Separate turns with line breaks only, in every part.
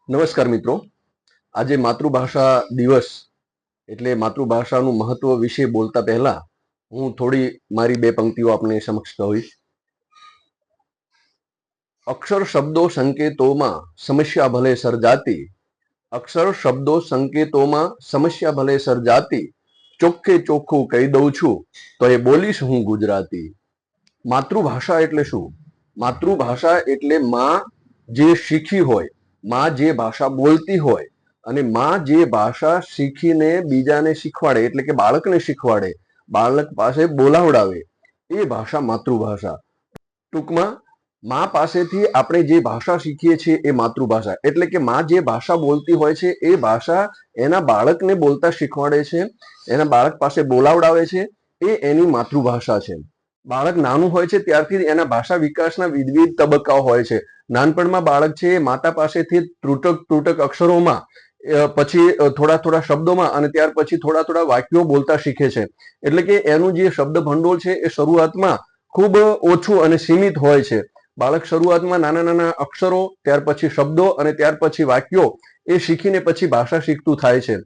નમસ્કાર મિત્રો, આજે માતૃભાષા દિવસ એટલે માતૃભાષાનું મહત્વ વિશે બોલતા પહેલા હું થોડી મારી બે પંક્તિઓ આપને સમક્ષ કહીશ. અક્ષર શબ્દો સંકેતોમાં સમસ્યા ભલે સર્જાતી, અક્ષર શબ્દો સંકેતોમાં સમસ્યા ભલે સર્જાતી, ચોખ્ખે ચોખ્ખું કહી દઉં છું તો એ બોલીશ હું ગુજરાતી. માતૃભાષા એટલે શું? માતૃભાષા એટલે માં જે શીખી હોય, માં જે ભાષા બોલતી હોય અને માં જે ભાષા શીખીને બીજાને શીખવાડે એટલે કે બાળકને શીખવાડે, બાળક પાસે બોલાવડાવે, એ ભાષા માતૃભાષા. ટૂંકમાં માં પાસેથી આપણે જે ભાષા શીખીએ છીએ એ માતૃભાષા. એટલે કે માં જે ભાષા બોલતી હોય છે એ ભાષા એના બાળકને બોલતા શીખવાડે છે, એના બાળક પાસે બોલાવડાવે છે, એ એની માતૃભાષા છે. બાળક નાનું હોય છે ત્યારથી એના ભાષા વિકાસના વિવિધ તબક્કાઓ હોય છે. નાનપણમાં બાળક છે એ માતા પાસેથી તૂટક અક્ષરોમાં, પછી થોડા થોડા શબ્દોમાં અને ત્યાર પછી થોડા થોડા વાક્યો બોલતા શીખે છે. એટલે કે એનું જે શબ્દ ભંડોળ છે એ શરૂઆતમાં ખૂબ ઓછું અને સીમિત હોય છે. બાળક શરૂઆતમાં નાના નાના અક્ષરો, ત્યાર પછી શબ્દો અને ત્યાર પછી વાક્યો એ શીખીને પછી ભાષા શીખતું થાય છે.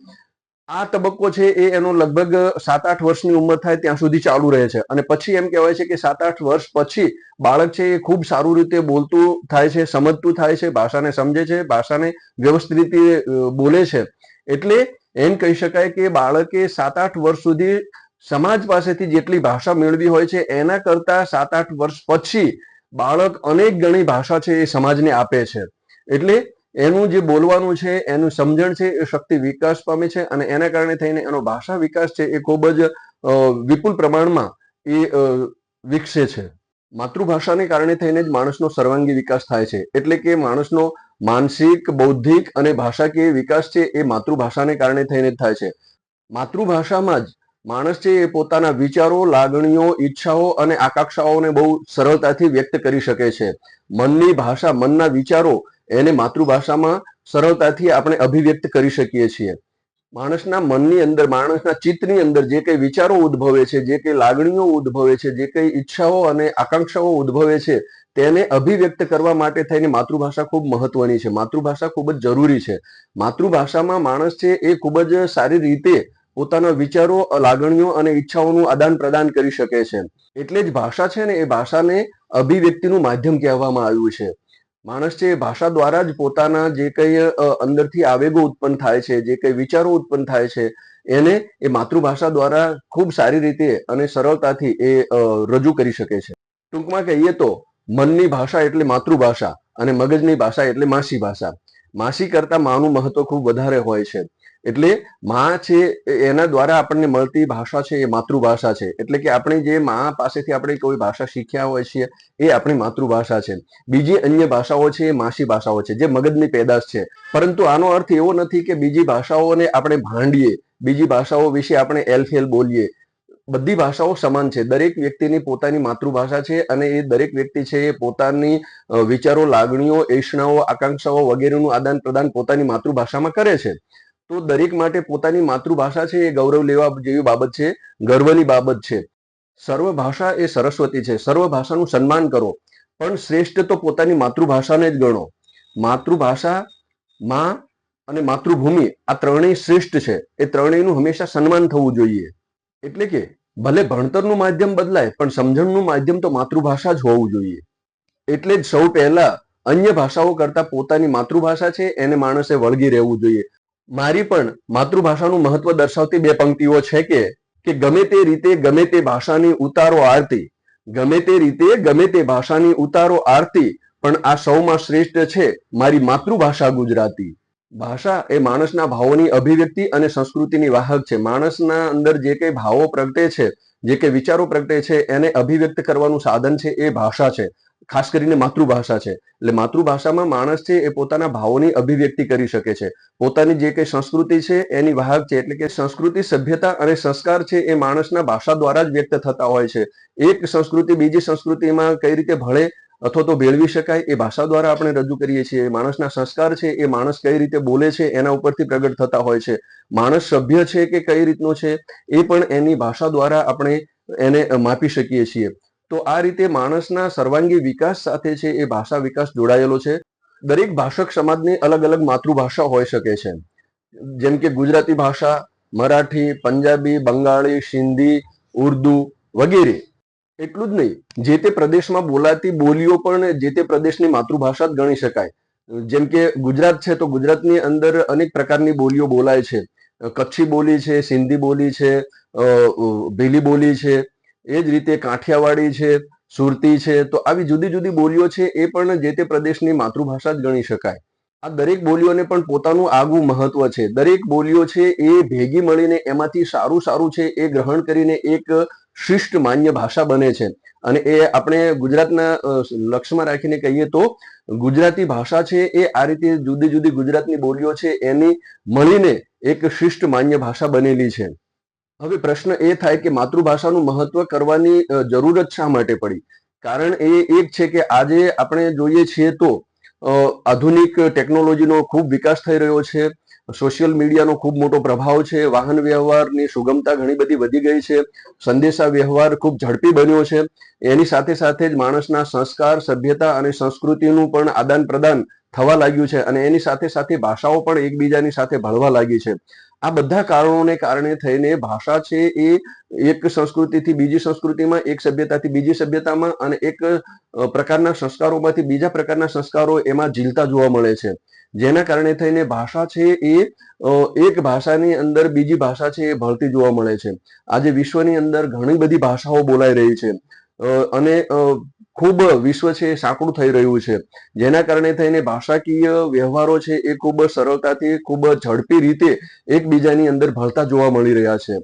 આ તબક્કો છે એ એનો લગભગ 7-8 વર્ષની ઉંમર થાય ત્યાં સુધી ચાલુ રહે છે. અને પછી એમ કહેવાય છે કે 7-8 વર્ષ પછી બાળક છે એ ખૂબ સારું રીતે બોલતું થાય છે, સમજતું થાય છે, ભાષાને સમજે છે, ભાષાને વ્યવસ્થિત રીતે બોલે છે. એટલે એમ કહી શકાય કે બાળકે 7-8 વર્ષ સુધી સમાજ પાસેથી જેટલી ભાષા મેળવી હોય છે એના કરતા 7-8 વર્ષ પછી બાળક અનેક ગણી ભાષા છે એ સમાજને આપે છે. એટલે એનું જે બોલવાનું છે, એનું સમજણ છે એ શક્તિ વિકાસ પામે છે અને એના કારણે થઈને એનો ભાષા વિકાસ છે એ ખૂબ જ વિપુલ પ્રમાણમાં એ વિકસે છે. માતૃભાષાને કારણે થઈને જ માણસનો સર્વાંગી વિકાસ થાય છે. એટલે કે માણસનો માનસિક, બૌદ્ધિક અને ભાષાકીય વિકાસ છે એ માતૃભાષાને કારણે થઈને જ થાય છે. માતૃભાષામાં જ માણસ છે એ પોતાના વિચારો, લાગણીઓ, ઈચ્છાઓ અને આકાંક્ષાઓને બહુ સરળતાથી વ્યક્ત કરી શકે છે. મનની ભાષા, મનના વિચારો એને માતૃભાષામાં સરળતાથી આપણે અભિવ્યક્ત કરી શકીએ છીએ. માણસના મનની અંદર, માણસના ચિત્તની અંદર જે કંઈ વિચારો ઉદ્ભવે છે, જે કંઈ લાગણીઓ ઉદ્ભવે છે, જે કંઈ ઈચ્છાઓ અને આકાંક્ષાઓ ઉદ્ભવે છે તેને અભિવ્યક્ત કરવા માટે થઈને માતૃભાષા ખૂબ મહત્વની છે. માતૃભાષા ખૂબ જ જરૂરી છે. માતૃભાષામાં માણસ છે એ ખૂબ જ સારી રીતે પોતાના વિચારો, લાગણીઓ અને ઈચ્છાઓનું આદાન પ્રદાન કરી શકે છે. એટલે જ ભાષા છે ને એ ભાષાને અભિવ્યક્તિનું માધ્યમ કહેવામાં આવ્યું છે. માણસ છે ભાષા દ્વારા જ પોતાના જે કંઈ અંદરથી આવેગો ઉત્પન્ન થાય છે, જે કંઈ વિચારો ઉત્પન્ન થાય છે એને એ માતૃભાષા દ્વારા ખૂબ સારી રીતે અને સરળતાથી એ રજૂ કરી શકે છે. ટૂંકમાં કહીએ તો મનની ભાષા એટલે માતૃભાષા અને મગજની ભાષા એટલે માસી ભાષા. માસી કરતા માનું મહત્વ ખૂબ વધારે હોય છે. એટલે માં છે એના દ્વારા આપણને મળતી ભાષા છે એ માતૃભાષા છે. એટલે કે આપણે જે માં પાસેથી આપણે કોઈ ભાષા શીખ્યા હોય છે એ આપણી માતૃભાષા છે. બીજી અન્ય ભાષાઓ છે એ માસી ભાષાઓ છે, જે મગજની પેદાશ છે. પરંતુ આનો અર્થ એવો નથી કે બીજી ભાષાઓને આપણે ભાંડીએ, બીજી ભાષાઓ વિશે આપણે એલફેલ બોલીએ. બધી ભાષાઓ સમાન છે. દરેક વ્યક્તિની પોતાની માતૃભાષા છે અને એ દરેક વ્યક્તિ છે એ પોતાની વિચારો, લાગણીઓ, એષણાઓ, આકાંક્ષાઓ વગેરેનું આદાન પ્રદાન પોતાની માતૃભાષામાં કરે છે. તો દરેક માટે પોતાની માતૃભાષા છે એ ગૌરવ લેવા જેવી બાબત છે, ગર્વની બાબત છે. સર્વ ભાષા એ સરસ્વતી છે. સર્વ ભાષાનું સન્માન કરો, પણ શ્રેષ્ઠ તો પોતાની માતૃભાષાને જ ગણો. માતૃભાષા, માં અને માતૃભૂમિ આ ત્રણેય શ્રેષ્ઠ છે. એ ત્રણેયનું હંમેશા સન્માન થવું જોઈએ. એટલે કે ભલે ભણતરનું માધ્યમ બદલાય પણ સમજણનું માધ્યમ તો માતૃભાષા જ હોવું જોઈએ. એટલે જ સૌ પહેલા અન્ય ભાષાઓ કરતા પોતાની માતૃભાષા છે એને માણસે વળગી રહેવું જોઈએ. મારી પણ માતૃભાષાનું મહત્વ દર્શાવતી બે પંક્તિઓ છે કે ગમે તે રીતે ગમે તે ભાષાની ઉતારો આરતી, ગમે તે રીતે ગમે તે ભાષાની ઉતારો આરતી, પણ આ સૌમાં શ્રેષ્ઠ છે મારી માતૃભાષા ગુજરાતી. ભાષા એ માણસના ભાવોની અભિવ્યક્તિ અને સંસ્કૃતિની વાહક છે. માણસના અંદર જે કંઈ ભાવો પ્રગટે છે, જે કંઈ વિચારો પ્રગટે છે એને અભિવ્યક્ત કરવાનું સાધન છે એ ભાષા છે. ખાસ કરીને માતૃભાષા છે. એટલે માતૃભાષામાં માણસ છે એ પોતાના ભાવોની અભિવ્યક્તિ કરી શકે છે. પોતાની જે કંઈ સંસ્કૃતિ છે એની વાહક છે. એટલે કે સંસ્કૃતિ, સભ્યતા અને સંસ્કાર છે એ માણસના ભાષા દ્વારા જ વ્યક્ત થતા હોય છે. એક સંસ્કૃતિ બીજી સંસ્કૃતિમાં કઈ રીતે ભળે અથવા તો ભેળવી શકાય એ ભાષા દ્વારા આપણે રજૂ કરીએ છીએ. માણસના સંસ્કાર છે એ માણસ કઈ રીતે બોલે છે એના ઉપરથી પ્રગટ થતા હોય છે. માણસ સભ્ય છે કે કઈ રીતનો છે એ પણ એની ભાષા દ્વારા આપણે એને માપી શકીએ છીએ. તો આ રીતે માણસના સર્વાંગી વિકાસ સાથે છે એ ભાષા વિકાસ જોડાયેલો છે. દરેક ભાષક સમાજની અલગ અલગ માતૃભાષા હોઈ શકે છે. જેમ કે ગુજરાતી ભાષા, મરાઠી, પંજાબી, બંગાળી, સિંધી, ઉર્દુ વગેરે. એટલું જ નહીં, જે તે પ્રદેશમાં બોલાતી બોલીઓ પણ જે તે પ્રદેશની માતૃભાષા જ ગણી શકાય. જેમ કે ગુજરાત છે તો ગુજરાતની અંદર અનેક પ્રકારની બોલીઓ બોલાય છે. કચ્છી બોલી છે, સિંધી બોલી છે, ભીલી બોલી છે, એ જ રીતે કાઠિયાવાડી છે, સુરતી છે. તો આવી જુદી જુદી બોલીઓ છે એ પણ જે તે પ્રદેશની માતૃભાષા જ ગણી શકાય. આ દરેક બોલીઓને પણ પોતાનું આગવું મહત્વ છે. દરેક બોલીઓ છે એ ભેગી મળીને એમાંથી સારું સારું છે એ ગ્રહણ કરીને એક શિષ્ટ માન્ય ભાષા બને છે. અને એ આપણે ગુજરાતના લક્ષ્યમાં રાખીને કહીએ તો ગુજરાતી ભાષા છે એ આ રીતે જુદી જુદી ગુજરાતની બોલીઓ છે એની મળીને એક શિષ્ટ માન્ય ભાષા બનેલી છે. હવે પ્રશ્ન એ થાય કે માતૃભાષાનું મહત્વ કરવાની જરૂરત શા માટે પડી? કારણ એ એક છે કે આજે આપણે જોઈએ છીએ તો આધુનિક ટેકનોલોજીનો ખૂબ વિકાસ થઈ રહ્યો છે. સોશિયલ મીડિયાનો ખૂબ મોટો પ્રભાવ છે. વાહન વ્યવહારની સુગમતા ઘણી બધી વધી ગઈ છે. સંદેશા વ્યવહાર ખૂબ ઝડપી બન્યો છે. એની સાથે સાથે જ માણસના સંસ્કાર, સભ્યતા અને સંસ્કૃતિનું પણ આદાન પ્રદાન થવા લાગ્યું છે. અને એની સાથે સાથે ભાષાઓ પણ એકબીજાની સાથે ભળવા લાગી છે. આ બધા કારણોને કારણે થઈને ભાષા છે એ એક સંસ્કૃતિથી બીજી સંસ્કૃતિમાં, એક સભ્યતાથી બીજી સભ્યતામાં અને એક પ્રકારના સંસ્કારોમાંથી બીજા પ્રકારના સંસ્કારો એમાં ઝીલતા જોવા મળે છે. જેના કારણે થઈને ભાષા છે એ એક ભાષાની અંદર બીજી ભાષા છે એ ભળતી જોવા મળે છે. આજે વિશ્વની અંદર ઘણી બધી ભાષાઓ બોલાઈ રહી છે અને ખૂબ વિશ્વ છે સાંકડું થઈ રહ્યું છે. જેના કારણે થઈને ભાષાકીય વ્યવહારો છે એ ખૂબ સરળતાથી, ખૂબ ઝડપી રીતે એકબીજાની અંદર ભળતા જોવા મળી રહ્યા છે.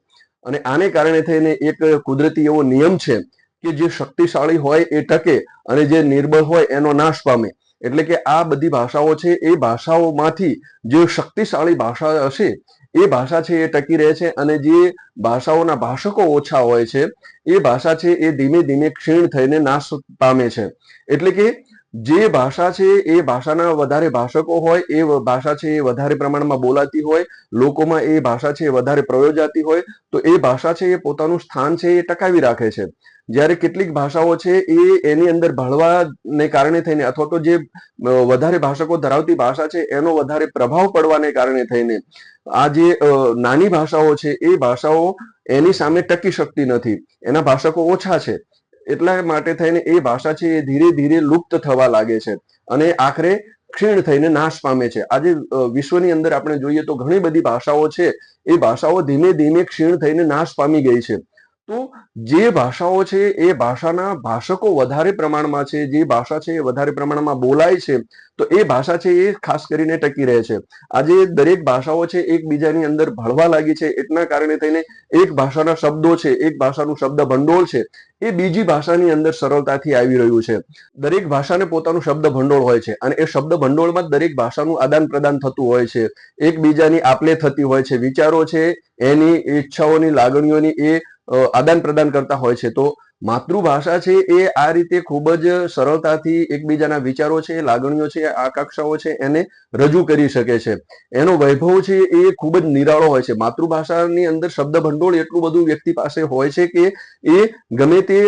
અને આને કારણે થઈને એક કુદરતી એવો નિયમ છે કે જે શક્તિશાળી હોય એ ટકે અને જે નિર્બળ હોય એનો નાશ પામે. એટલે કે આ બધી ભાષાઓ છે એ ભાષાઓમાંથી જે શક્તિશાળી ભાષા હશે એ ભાષા છે એ ટકી રહે છે. અને જે ભાષાઓના ભાષકો ઓછા હોય છે એ ભાષા છે એ ધીમે ધીમે ક્ષીણ થઈને નાશ પામે છે. એટલે કે જે ભાષા છે એ ભાષાના વધારે ભાષકો હોય, એ ભાષા છે એ વધારે પ્રમાણમાં બોલાતી હોય, લોકોમાં એ ભાષા છે એ વધારે પ્રયોજાતી હોય, તો એ ભાષા છે એ પોતાનું સ્થાન છે એ ટકાવી રાખે છે. જ્યારે કેટલીક ભાષાઓ છે એ એની અંદર ભળવાને કારણે થઈને અથવા તો જે વધારે ભાષકો ધરાવતી ભાષા છે એનો વધારે પ્રભાવ પડવાને કારણે થઈને આ જે નાની ભાષાઓ છે એ ભાષાઓ એની સામે ટકી શકતી નથી. એના ભાષકો ઓછા છે. એટલા માટે થઈને એ ભાષા છે એ ધીરે ધીરે લુપ્ત થવા લાગે છે અને આખરે ક્ષીણ થઈને નાશ પામે છે. આજે વિશ્વની અંદર આપણે જોઈએ તો ઘણી બધી ભાષાઓ છે એ ભાષાઓ ધીમે ધીમે ક્ષીણ થઈને નાશ પામી ગઈ છે. તો જે ભાષાઓ છે એ ભાષાના ભાષકો વધારે પ્રમાણમાં છે, જે ભાષા છે એ વધારે પ્રમાણમાં બોલાય છે, તો એ ભાષા છે એ ખાસ કરીને ટકી રહે છે. આજે દરેક ભાષાઓ છે એકબીજાની અંદર ભળવા લાગી છે. એટલા કારણે થઈને એક ભાષાના શબ્દો છે, એક ભાષાનું શબ્દ ભંડોળ છે એ બીજી ભાષાની અંદર સરળતાથી આવી રહ્યું છે. દરેક ભાષાને પોતાનું શબ્દ ભંડોળ હોય છે અને એ શબ્દ ભંડોળમાં દરેક ભાષાનું આદાન પ્રદાન થતું હોય છે. એકબીજાની આપલે થતી હોય છે. વિચારો છે એની ઈચ્છાઓની, લાગણીઓની એ આદાન પ્રદાન કરતા હોય છે. તો માતૃભાષા છે એ આ રીતે ખૂબ જ સરળતાથી એકબીજાના વિચારો છે, લાગણીઓ છે, આકાંક્ષાઓ છે એને રજૂ કરી શકે છે. એનો વૈભવ છે એ ખૂબ જ નિરાળો હોય છે. માતૃભાષાની અંદર શબ્દ ભંડોળ એટલું બધું વ્યક્તિ પાસે હોય છે કે એ ગમે તે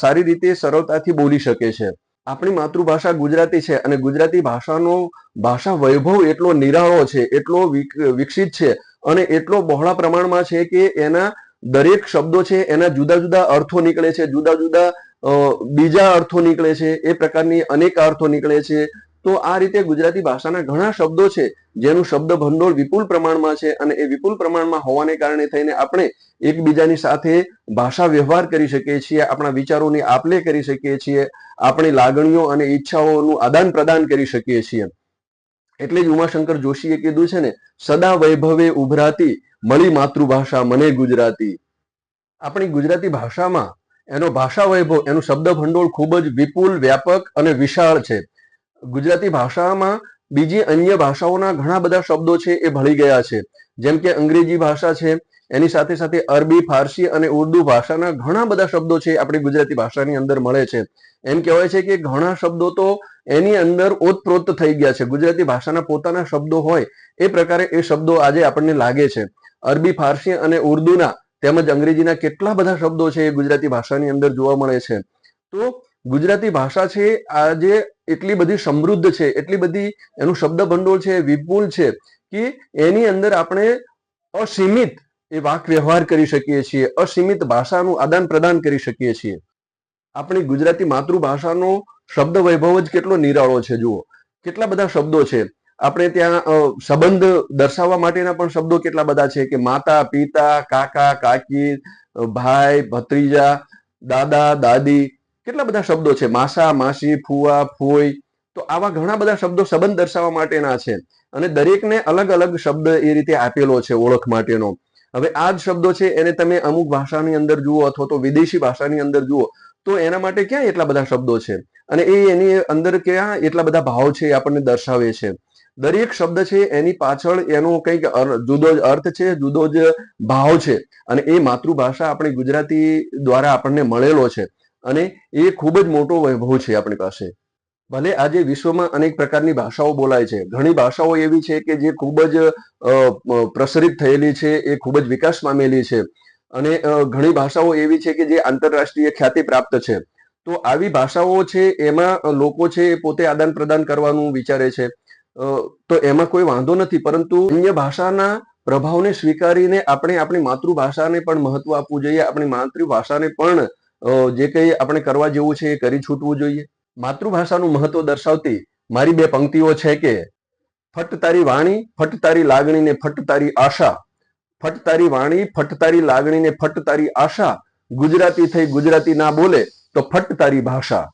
સારી રીતે સરળતાથી બોલી શકે છે. આપણી માતૃભાષા ગુજરાતી છે અને ગુજરાતી ભાષાનો ભાષા વૈભવ એટલો નિરાળો છે, એટલો વિકસિત છે અને એટલો બહોળા પ્રમાણમાં છે કે એના દરેક શબ્દો છે એના જુદા જુદા અર્થો નીકળે છે, જુદા જુદા બીજા અર્થો નીકળે છે, એ પ્રકારની અનેક અર્થો નીકળે છે. તો આ રીતે ગુજરાતી ભાષાના ઘણા શબ્દો છે જેનું શબ્દ ભંડોળ વિપુલ પ્રમાણમાં છે અને એ વિપુલ પ્રમાણમાં હોવાને કારણે થઈને આપણે એકબીજાની સાથે ભાષા વ્યવહાર કરી શકીએ છીએ, આપણા વિચારોની આપલે કરી શકીએ છીએ, આપણી લાગણીઓ અને ઈચ્છાઓનું આદાન પ્રદાન કરી શકીએ છીએ. એટલે જ ઉમાશંકર જોશીએ કીધું છે ને, સદા વૈભવે ઉભરાતી મળી માતૃભાષા મને ગુજરાતી. આપણી ગુજરાતી ભાષામાં એનો ભાષા વૈભવ, એનું શબ્દ ભંડોળ ખૂબ જ વિપુલ, વ્યાપક અને વિશાળ છે. ગુજરાતી ભાષામાં બીજી અન્ય ભાષાઓના ઘણા બધા શબ્દો છે એ ભળી ગયા છે. જેમ કે અંગ્રેજી ભાષા છે, એની સાથે સાથે અરબી, ફારસી અને ઉર્દુ ભાષાના ઘણા બધા શબ્દો છે આપણી ગુજરાતી ભાષાની અંદર મળે છે. એમ કહેવાય છે કે ઘણા શબ્દો તો એની અંદર ઓતપ્રોત થઈ ગયા છે. ગુજરાતી ભાષાના પોતાના શબ્દો હોય એ પ્રકારે એ શબ્દો આજે આપણને લાગે છે. અરબી, ફારસી અને ઉર્દુના તેમજ અંગ્રેજીના કેટલા બધા શબ્દો છે એ ગુજરાતી ભાષાની અંદર જોવા મળે છે. તો ગુજરાતી ભાષા છે આજે એટલી બધી સમૃદ્ધ છે, એટલી બધી એનું શબ્દ ભંડોળ છે, વિપુલ છે કે એની અંદર આપણે અસીમિત એ વાક વ્યવહાર કરી શકીએ છીએ, અસીમિત ભાષાનું આદાન પ્રદાન કરી શકીએ છીએ. આપણી ગુજરાતી માતૃભાષાનો શબ્દ વૈભવ જ કેટલો નિરાળો છે. જુઓ કેટલા બધા શબ્દો છે. આપણે ત્યાં સંબંધ દર્શાવવા માટેના પણ શબ્દો કેટલા બધા છે કે માતા, પિતા, કાકા, કાકી, ભાઈ, ભત્રીજા, દાદા, દાદી, કેટલા બધા શબ્દો છે. માસા, માસી, ફુવા, ફોઈ. તો આવા ઘણા બધા શબ્દો સંબંધ દર્શાવવા માટેના છે અને દરેકને અલગ અલગ શબ્દ એ રીતે આપેલો છે ઓળખ માટેનો. હવે આ જ શબ્દો છે એને તમે અમુક ભાષાની અંદર જુઓ અથવા તો વિદેશી ભાષાની અંદર જુઓ તો એના માટે ક્યાં એટલા બધા શબ્દો છે અને એની અંદર ક્યાં એટલા બધા ભાવ છે એ આપણને દર્શાવે છે. દરેક શબ્દ છે એની પાછળ એનો કંઈક જુદો જ અર્થ છે, જુદો જ ભાવ છે અને એ માતૃભાષા આપણી ગુજરાતી દ્વારા આપણને મળેલો છે અને એ ખૂબ જ મોટો વૈભવ છે આપણી પાસે. ભલે આજે વિશ્વમાં અનેક પ્રકારની ભાષાઓ બોલાય છે, ઘણી ભાષાઓ એવી છે કે જે ખૂબ જ પ્રસરિત થયેલી છે, એ ખૂબ જ વિકાસ પામેલી છે અને ઘણી ભાષાઓ એવી છે કે જે આંતરરાષ્ટ્રીય ખ્યાતિ પ્રાપ્ત છે. તો આવી ભાષાઓ છે એમાં લોકો છે પોતે આદાન પ્રદાન કરવાનું વિચારે છે, તો એમાં કોઈ વાંધો નથી, પરંતુ અન્ય ભાષાના પ્રભાવને સ્વીકારીને આપણે આપણી માતૃભાષાને પણ મહત્વ આપવું જોઈએ. આપણી માતૃભાષાને પણ જે કંઈ આપણે કરવા જેવું છે એ કરી છૂટવું જોઈએ. માતૃભાષાનું મહત્વ દર્શાવતી મારી બે પંક્તિઓ છે કે ફટ તારી વાણી, ફટ તારી લાગણી ને ફટ તારી આશા. ફટ તારી વાણી, ફટ તારી લાગણી ને ફટ તારી આશા. ગુજરાતી થઈ ગુજરાતી ના બોલે તો ફટ તારી ભાષા.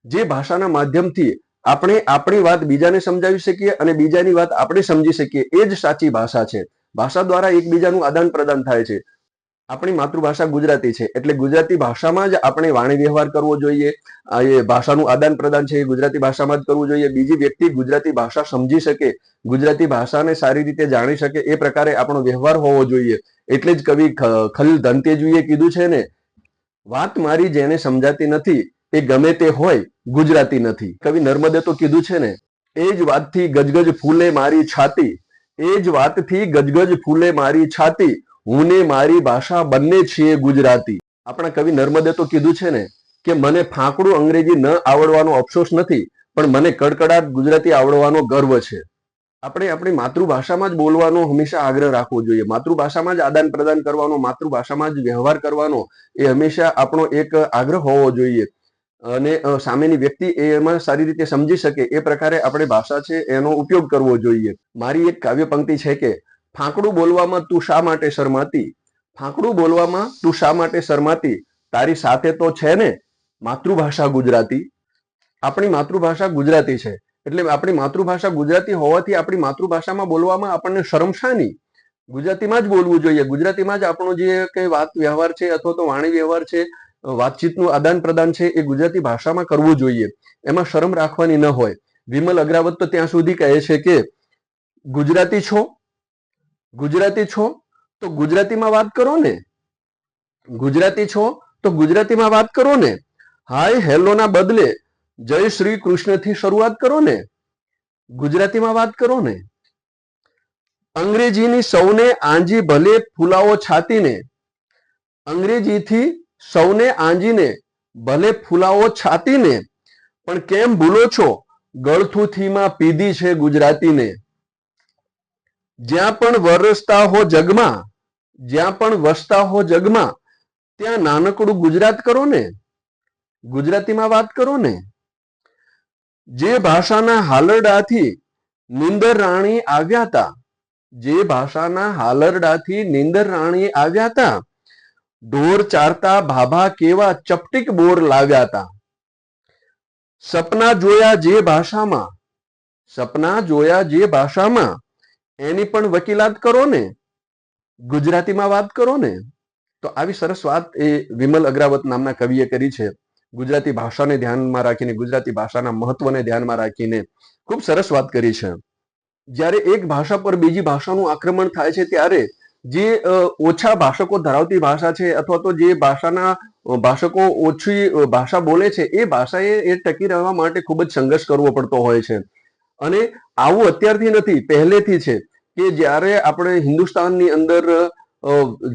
જે ભાષાના માધ્યમથી આપણે આપણી વાત બીજાને સમજાવી શકીએ અને બીજાની વાત આપણે સમજી શકીએ એ જ સાચી ભાષા છે. ભાષા દ્વારા એકબીજાનું આદાન પ્રદાન થાય છે. આપણી માતૃભાષા ગુજરાતી છે એટલે ગુજરાતી ભાષામાં જ આપણે વાણી વ્યવહાર કરવો જોઈએ. એ ભાષાનું આદાન પ્રદાન છે એ ગુજરાતી ભાષામાં જ કરવું જોઈએ. બીજી વ્યક્તિ ગુજરાતી ભાષા સમજી શકે, ગુજરાતી ભાષાને સારી રીતે જાણી શકે એ પ્રકારે આપણો વ્યવહાર હોવો જોઈએ. એટલે જ કવિ ખલીલ ધનતેજવીએ કીધું છે ને, વાત મારી જેને સમજાતી નથી એ ગમે તે હોય ગુજરાતી નથી. કવિ નર્મદે તો કીધું છે ને, એ જ વાતથી ગજગજ ફૂલે મારી છાતી, એ જ વાતથી ગજગજ ફૂલે મારી છાતી, હું ને મારી ભાષા બંને છીએ ગુજરાતી. આપણા કવિ નર્મદે તો કીધું છે ને કે મને ફાંકડું અંગ્રેજી ન આવડવાનો અફસોસ નથી, પણ મને કડકડાટ ગુજરાતી આવડવાનો ગર્વ છે. આપણે આપણી માતૃભાષામાં જ બોલવાનો હંમેશા આગ્રહ રાખવો જોઈએ. માતૃભાષામાં જ આદાન પ્રદાન કરવાનો, માતૃભાષામાં જ વ્યવહાર કરવાનો એ હંમેશા આપણો એક આગ્રહ હોવો જોઈએ અને સામેની વ્યક્તિ એમાં સારી રીતે સમજી શકે એ પ્રકારે આપણે ભાષા છે એનો ઉપયોગ કરવો જોઈએ. મારી એક કાવ્ય પંક્તિ છે કે ફાંકડું બોલવામાં તું શા માટે શરમાતી, ફાંકડું બોલવામાં તું શા માટે શરમાતી, તારી સાથે તો છે ને માતૃભાષા ગુજરાતી. આપણી માતૃભાષા ગુજરાતી છે એટલે આપણી માતૃભાષા ગુજરાતી હોવાથી આપણી માતૃભાષામાં બોલવામાં આપણને શરમ શાની? ગુજરાતીમાં જ બોલવું જોઈએ. ગુજરાતીમાં જ આપણો જે કંઈ વાત વ્યવહાર છે અથવા તો વાણી વ્યવહાર છે, વાતચીતનું આદાન પ્રદાન છે એ ગુજરાતી ભાષામાં કરવું જોઈએ. એમાં શરમ રાખવાની ન હોય. વિમલ અગ્રાવત તો ત્યાં સુધી કહે છે કે ગુજરાતી છો, ગુજરાતી છો તો ગુજરાતીમાં વાત કરો ને, ગુજરાતી છો તો ગુજરાતીમાં વાત કરો ને, હાય હેલો ના બદલે જય શ્રી કૃષ્ણથી શરૂઆત કરો ને, ગુજરાતીમાં વાત કરો ને. અંગ્રેજીની સૌને આંજી ભલે ફૂલાવો છાતીને, અંગ્રેજીથી સૌને આંજીને ભલે ફૂલાવો છાતીને, પણ કેમ ભૂલો છો ગળથુથીમાં પીધી છે ગુજરાતીને. જ્યાં પણ વરસતા હો જગમાં, જ્યાં પણ વસતા હો જગમાં, ત્યાં નાનકડું ગુજરાત કરો ને, ગુજરાતીમાં વાત કરો ને. જે ભાષાના હાલરડાથી નિંદર રાણી આવ્યા હતા, જે ભાષાના હાલરડાથી નિંદર રાણી આવ્યા હતા, ઢોર ચારતા ભાભા કેવા ચપટીક બોર લાવ્યા હતા. સપના જોયા જે ભાષામાં, સપના જોયા જે ભાષામાં, એની પણ વકીલાત કરો ને, ગુજરાતીમાં વાત કરો ને. તો આવી સરસ વાત એ વિમલ અગ્રાવત નામના કવિએ કરી છે. ગુજરાતી ભાષાને ધ્યાનમાં રાખીને, ગુજરાતી ભાષાના મહત્વને ધ્યાનમાં રાખીને ખૂબ સરસ વાત કરી છે. જ્યારે એક ભાષા પર બીજી ભાષાનું આક્રમણ થાય છે ત્યારે જે ઓછા ભાષકો ધરાવતી ભાષા છે અથવા તો જે ભાષાના ભાષકો ઓછી ભાષા બોલે છે એ ભાષાએ એ ટકી રહેવા માટે ખૂબ જ સંઘર્ષ કરવો પડતો હોય છે. અને આવું અત્યારથી નથી, પહેલેથી છે કે જ્યારે આપણે હિન્દુસ્તાનની અંદર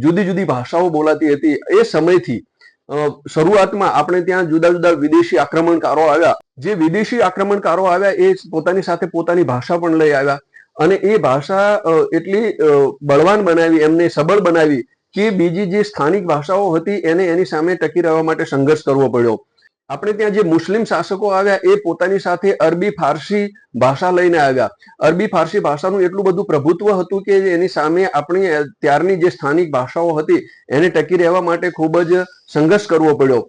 જુદી જુદી ભાષાઓ બોલાતી હતી એ સમયથી શરૂઆતમાં આપણે ત્યાં જુદા જુદા વિદેશી આક્રમણકારો આવ્યા. જે વિદેશી આક્રમણકારો આવ્યા એ પોતાની સાથે પોતાની ભાષા પણ લઈ આવ્યા અને એ ભાષા એટલી બળવાન બનાવી, એમને સબળ બનાવી કે બીજી જે સ્થાનિક ભાષાઓ હતી એને એની સામે ટકી રહેવા માટે સંઘર્ષ કરવો પડ્યો. આપણે ત્યાં જે મુસ્લિમ શાસકો આવ્યા એ પોતાની સાથે અરબી ફારસી ભાષા લઈને આવ્યા. અરબી ફારસી ભાષાનું એટલું બધું પ્રભુત્વ હતું કે એની સામે આપણી ત્યારની જે સ્થાનિક ભાષાઓ હતી એને ટકી રહેવા માટે ખૂબ જ સંઘર્ષ કરવો પડ્યો.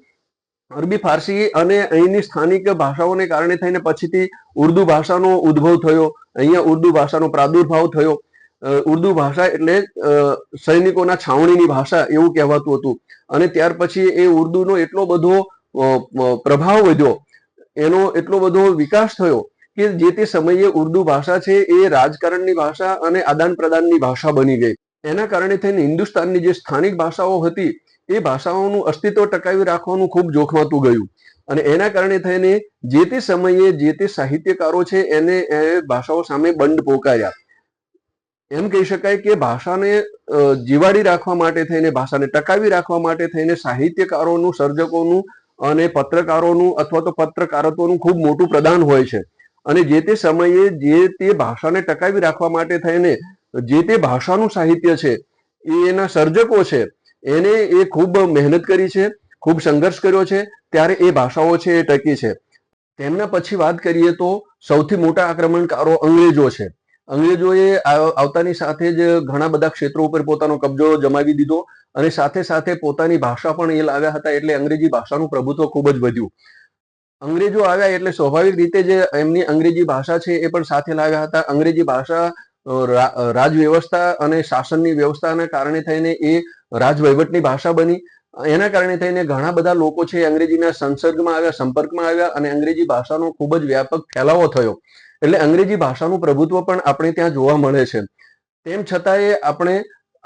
અરબી ફારસી અને અહીંની સ્થાનિક ભાષાઓને કારણે થઈને પછીથી ઉર્દુ ભાષાનો ઉદ્ભવ થયો. અહીંયા ઉર્દુ ભાષાનો પ્રાદુર્ભાવ થયો. ઉર્દુ ભાષા એટલે સૈનિકોના છાવણીની ભાષા એવું કહેવાતું હતું અને ત્યાર પછી એ ઉર્દુનો એટલો બધો પ્રભાવ વધ્યો, એનો એટલો બધો વિકાસ થયો કે જે તે સમયે ઉર્દુ ભાષા છે એ રાજકારણની ભાષા અને આદાન પ્રદાનની ભાષા બની ગઈ. એના કારણે થઈને હિન્દુસ્તાનની જે સ્થાનિક ભાષાઓ હતી એ ભાષાઓનું અસ્તિત્વ ટકાવી રાખવાનું ખૂબ જોખમાતું ગયું અને એના કારણે થઈને જે તે સમયે જે તે સાહિત્યકારો છે એને ભાષાઓ સામે બંધ પોકાર્યા. એમ કહી શકાય કે ભાષાને જીવાડી રાખવા માટે થઈને, ભાષાને ટકાવી રાખવા માટે થઈને સાહિત્યકારોનું, સર્જકોનું અને પત્રકારોનું અથવા તો પત્રકારત્વનું ખૂબ મોટું પ્રદાન હોય છે. અને જે તે સમયે જે તે ભાષાને ટકાવી રાખવા માટે થઈને જે તે ભાષાનું સાહિત્ય છે એના સર્જકો છે એને એ ખૂબ મહેનત કરી છે, ખૂબ સંઘર્ષ કર્યો છે, ત્યારે એ ભાષાઓ છે એ ટકી છે. તેમના પછી વાત કરીએ તો સૌથી મોટા આક્રમણકારો અંગ્રેજો છે. અંગ્રેજોએ આવતાની સાથે જ ઘણા બધા ક્ષેત્રો ઉપર પોતાનો કબજો જમાવી દીધો અને સાથે સાથે પોતાની ભાષા પણ એ લાવ્યા હતા, એટલે અંગ્રેજી ભાષાનું પ્રભુત્વ ખૂબ જ વધ્યું. અંગ્રેજો આવ્યા એટલે સ્વાભાવિક રીતે જે એમની અંગ્રેજી ભાષા છે એ પણ સાથે લાવ્યા હતા. અંગ્રેજી ભાષા રાજ વ્યવસ્થા અને શાસનની વ્યવસ્થાના કારણે થઈને એ રાજવહીવટની ભાષા બની. એના કારણે થઈને ઘણા બધા લોકો છે અંગ્રેજીના સંસર્ગમાં આવ્યા, સંપર્કમાં આવ્યા અને અંગ્રેજી ભાષાનો ખૂબ જ વ્યાપક ફેલાવો થયો. એટલે અંગ્રેજી ભાષાનું પ્રભુત્વ પણ આપણે ત્યાં જોવા મળે છે. તેમ છતાંય આપણે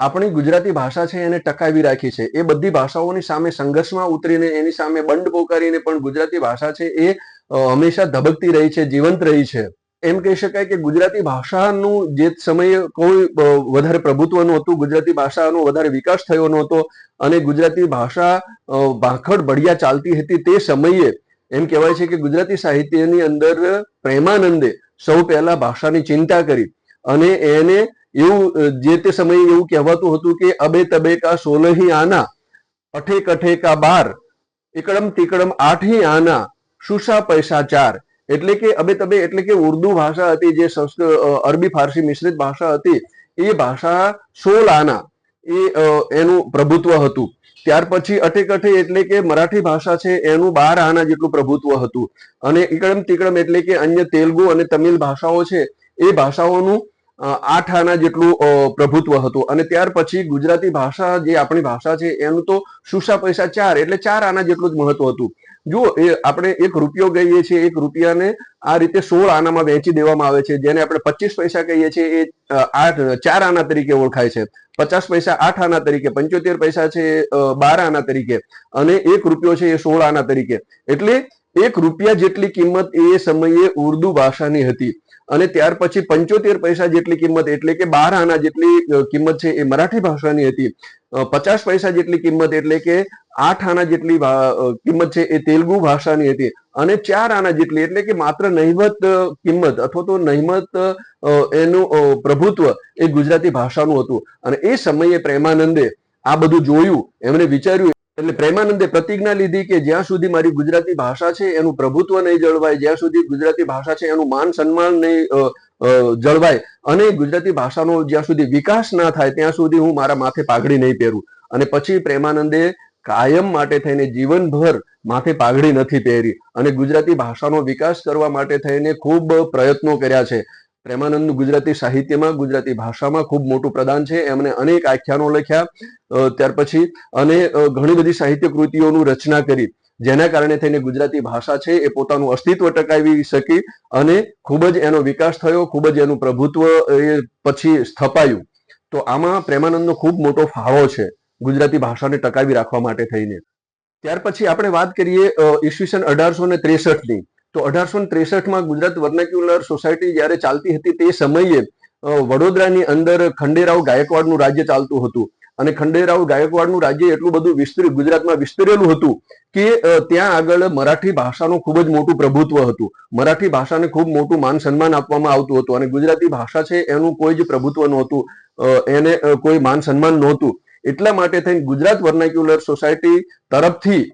આપણી ગુજરાતી ભાષા છે એને ટકાવી રાખી છે. એ બધી ભાષાઓની સામે સંઘર્ષમાં ઉતરીને, એની સામે બંધ પોકારીને પણ ગુજરાતી ભાષા છે એ હંમેશા ધબકતી રહી છે, જીવંત રહી છે. એમ કહી શકાય કે ગુજરાતી ભાષાનું જે સમયે કોઈ વધારે પ્રભુત્વ નહોતું, ગુજરાતી ભાષાનો વધારે વિકાસ થયો નહોતો અને ગુજરાતી ભાષા ભાખડ બઢિયા ચાલતી હતી તે સમયે એમ કહેવાય છે કે ગુજરાતી સાહિત્યની અંદર પ્રેમાનંદે સૌ પહેલા ભાષાની ચિંતા કરી અને એને એવું જે તે સમયે એવું કહેવાતું હતું કે અબે તબે કા 16 આના, અઠે કઠે કા 12, એકડમ તિકડમ 8 આના, શુષા પૈસા 4. એટલે કે અબે તબે એટલે કે ઉર્દુ ભાષા હતી, જે અરબી ફારસી મિશ્રિત ભાષા હતી, એ ભાષા 16 આના એનું પ્રભુત્વ હતું. ત્યાર પછી અટેકઠે એટલે કે મરાઠી ભાષા છે એનું 12 આના જેટલું પ્રભુત્વ હતું અને એકડમ તિકડમ એટલે કે અન્ય તેલુગુ અને તમિલ ભાષાઓ છે એ ભાષાઓનું 8 આના જેટલું પ્રભુત્વ હતું. અને ત્યાર પછી ગુજરાતી ભાષા જે આપણી ભાષા છે એનું તો શુષા પૈસા 4 એટલે 4 આના જેટલું જ મહત્વ હતું. જો એ આપણે 1 રૂપિયો કહીએ છીએ, 1 રૂપિયાને આ રીતે 16 આનામાં વહેંચી દેવામાં આવે છે, જેને આપણે 25 પૈસા કહીએ છીએ એ 4 આના તરીકે ઓળખાય છે. 50 પૈસા 8 આના તરીકે, 75 પૈસા છે 12 આના તરીકે અને 1 રૂપિયો છે એ 16 આના તરીકે. એટલે 1 રૂપિયા જેટલી કિંમત એ સમયે ઉર્દુ ભાષાની હતી અને ત્યાર પછી 75 પૈસા જેટલી કિંમત એટલે કે 12 આના જેટલી કિંમત છે એ મરાઠી ભાષાની હતી. 50 પૈસા જેટલી કિંમત એટલે કે 8 આના જેટલી કિંમત છે એ તેલુગુ ભાષાની હતી અને 4 આના જેટલી એટલે કે માત્ર નહિવત કિંમત અથવા તો નહિવત એનું પ્રભુત્વ એ ગુજરાતી ભાષાનું હતું. અને એ સમયે પ્રેમાનંદે આ બધું જોયું, એમણે વિચાર્યું એટલે પ્રેમાનંદે પ્રતિજ્ઞા લીધી કે જ્યાં સુધી મારી ગુજરાતી ભાષા છે એનું પ્રભુત્વ નહીં જળવાય, જ્યાં સુધી ગુજરાતી ભાષા છે એનું માન સન્માન નહીં જળવાય અને ગુજરાતી ભાષાનો જ્યાં સુધી વિકાસ ના થાય ત્યાં સુધી હું મારા માથે પાઘડી નહીં પહેરું. અને પછી પ્રેમાનંદે કાયમ માટે થઈને જીવનભર માથે પાઘડી નથી પહેરી અને ગુજરાતી ભાષાનો વિકાસ કરવા માટે થઈને ખૂબ પ્રયત્નો કર્યા છે. પ્રેમાનંદનું ગુજરાતી સાહિત્યમાં, ગુજરાતી ભાષામાં ખૂબ મોટું પ્રદાન છે. એમણે અનેક આખ્યાનો લખ્યા ત્યાર પછી અને ઘણી બધી સાહિત્ય કૃતિઓનું રચના કરી, જેના કારણે થઈને ગુજરાતી ભાષા છે એ પોતાનું અસ્તિત્વ ટકાવી શકી અને ખૂબ જ એનો વિકાસ થયો, ખૂબ જ એનું પ્રભુત્વ એ પછી સ્થપાયું. તો આમાં પ્રેમાનંદનો ખૂબ મોટો ફાળો છે ગુજરાતી ભાષાને ટકાવી રાખવા માટે થઈને. ત્યાર પછી આપણે વાત કરીએ ઈસવીસન 1863ની. તો 1863માં ગુજરાત વર્નાક્યુલર સોસાયટી જ્યારે ચાલતી હતી તે સમયે વડોદરાની અંદર ખંડેરાવ ગાયકવાડનું રાજ્ય ચાલતું હતું અને ખંડેરાવ ગાયકવાડનું રાજ્ય એટલું બધું વિસ્તર્યું, ગુજરાતમાં વિસ્તરેલું હતું કે ત્યાં આગળ મરાઠી ભાષાનું ખૂબ જ મોટું પ્રભુત્વ હતું. મરાઠી ભાષાને ખૂબ મોટું માન સન્માન આપવામાં આવતું હતું અને ગુજરાતી ભાષા છે એનું કોઈ જ પ્રભુત્વ નહોતું, એને કોઈ માન સન્માન નહોતું. એટલા માટે થઈને ગુજરાત વર્નાક્યુલર સોસાયટી તરફથી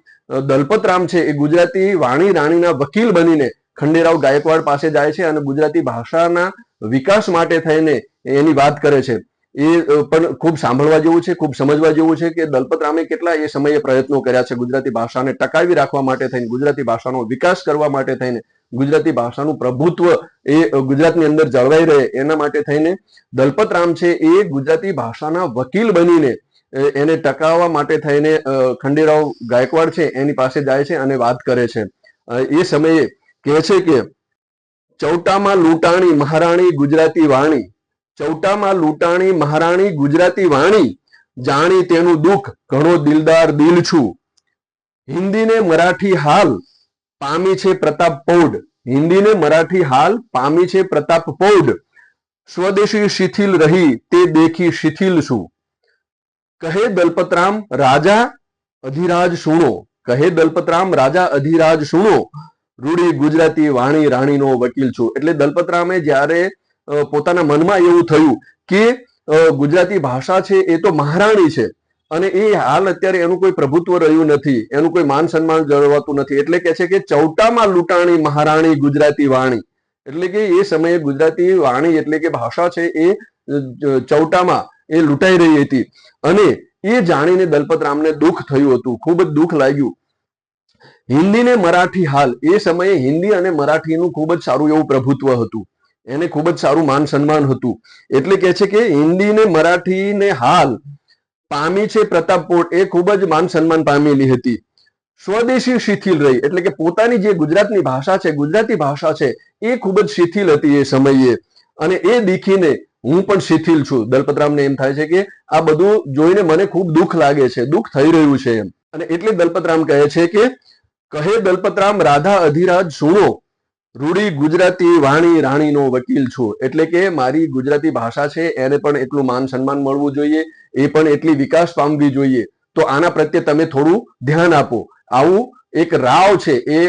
દલપતરામ છે એ ગુજરાતી વાણી રાણીના વકીલ બનીને ખંડેરાવ ગાયકવાડ પાસે જાય છે અને ગુજરાતી ભાષાના વિકાસ માટે થઈને એની વાત કરે છે. એ પણ ખૂબ સાંભળવા જેવું છે, ખૂબ સમજવા જેવું છે કે દલપતરામે કેટલા એ સમયે પ્રયત્નો કર્યા છે ગુજરાતી ભાષાને ટકાવી રાખવા માટે થઈને, ગુજરાતી ભાષાનો વિકાસ કરવા માટે થઈને, ગુજરાતી ભાષાનું પ્રભુત્વ એ ગુજરાતની અંદર જળવાઈ રહે એના માટે થઈને દલપતરામ છે એ ગુજરાતી ભાષાના વકીલ બનીને એને ટકાવવા માટે થઈને ખંડેરાવ ગાયકવાડ છે એની પાસે જાય છે અને વાત કરે છે. એ સમયે કહે છે કે ચૌટામાં લૂંટાણી મહારાણી ગુજરાતી વાણી, ચૌટામાં લૂંટાણી મહારાણી ગુજરાતી વાણી, જાણી તેનું દુઃખ ઘણો દિલદાર દિલ છું. હિન્દીને મરાઠી હાલ પામી છે પ્રતાપ પૌઢ, હિન્દીને મરાઠી હાલ પામી છે પ્રતાપ પૌઢ, સ્વદેશી શિથિલ રહી તે દેખી શિથિલ છું. કહે દલપતરામ રાજા અધિરાજ સુણો, કહે દલપતરામ રાજા અધિરાજ સુણો, રૂડી ગુજરાતી વાણી રાણીનો વકીલ છું. એટલે દલપતરામે જ્યારે પોતાના મનમાં એવું થયું કે ગુજરાતી ભાષા છે એ તો મહારાણી છે અને એ હાલ અત્યારે એનું કોઈ પ્રભુત્વ રહ્યું નથી, એનું કોઈ માન સન્માન જળવાતું નથી, એટલે કે છે કે ચૌટામાં લૂંટાણી મહારાણી ગુજરાતી વાણી, એટલે કે એ સમયે ગુજરાતી વાણી એટલે કે ભાષા છે એ ચૌટામાં એ લૂંટાઈ રહી હતી અને એ જાણીને દલપતરામને દુઃખ થયું હતું, ખૂબ જ દુઃખ લાગ્યું. હિન્દી ને મરાઠી હાલ, એ સમયે હિન્દી અને મરાઠીનું ખૂબ જ સારું એવું પ્રભુત્વ હતું, એને ખૂબ જ સારું માન સન્માન હતું. એટલે કે છે કે હિન્દી ને મરાઠી ને હાલ પામી છે પ્રતાપ પૌઢ, એ ખૂબ જ માન સન્માન પામેલી હતી. સ્વદેશી શિથિલ રહી, એટલે કે પોતાની જે ગુજરાતની ભાષા છે, ગુજરાતી ભાષા છે એ ખૂબ જ શિથિલ હતી એ સમયે અને એ દીખીને હું પણ શિથિલ છું. દલપતરામને એમ થાય છે કે આ બધું જોઈને મને ખૂબ દુઃખ લાગે છે, દુઃખ થઈ રહ્યું છે એમ. અને એટલે દલપતરામ કહે છે કે કહે દલપતરામ રાધા અધિરાજ સુણો, રૂડી ગુજરાતી વાણી રાણીનો વકીલ છું. એટલે કે મારી ગુજરાતી ભાષા છે એને પણ એટલું માન સન્માન મળવું જોઈએ, એ પણ એટલી વિકાસ પામવી જોઈએ, તો આના પ્રત્યે તમે થોડું ધ્યાન આપો. આવું એક રાવ છે એ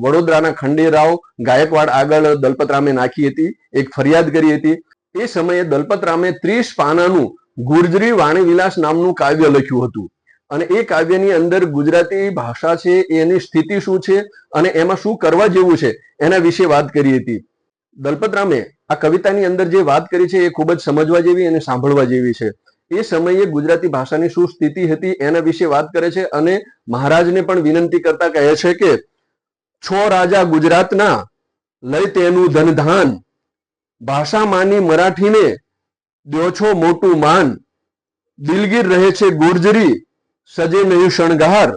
વડોદરાના ખંડેરાવ ગાયકવાડ આગળ દલપતરામે નાખી હતી, એક ફરિયાદ કરી હતી. એ સમયે દલપતરામે 30 પાનાનું ગુર્જરી વાણીવિલાસ નામનું કાવ્ય લખ્યું હતું અને એ કાવ્યની અંદર ગુજરાતી ભાષા છે એની સ્થિતિ શું છે અને એમાં શું કરવા જેવું છે એના વિશે વાત કરી હતી. દલપતરામે આ કવિતાની અંદર જે વાત કરી છે એ ખૂબ જ સમજવા જેવી અને સાંભળવા જેવી છે. એ સમયે ગુજરાતી ભાષાની શું સ્થિતિ હતી એના વિશે વાત કરે છે અને મહારાજને પણ વિનંતી કરતા કહે છે કે છો રાજા ગુજરાતના લઈ તેનું ધનધાન, ભાષા માની મરાઠીને દ્યો છો મોટું માન, દિલગીર રહે છે ગુર્જરી સજે નહીં શણગાર,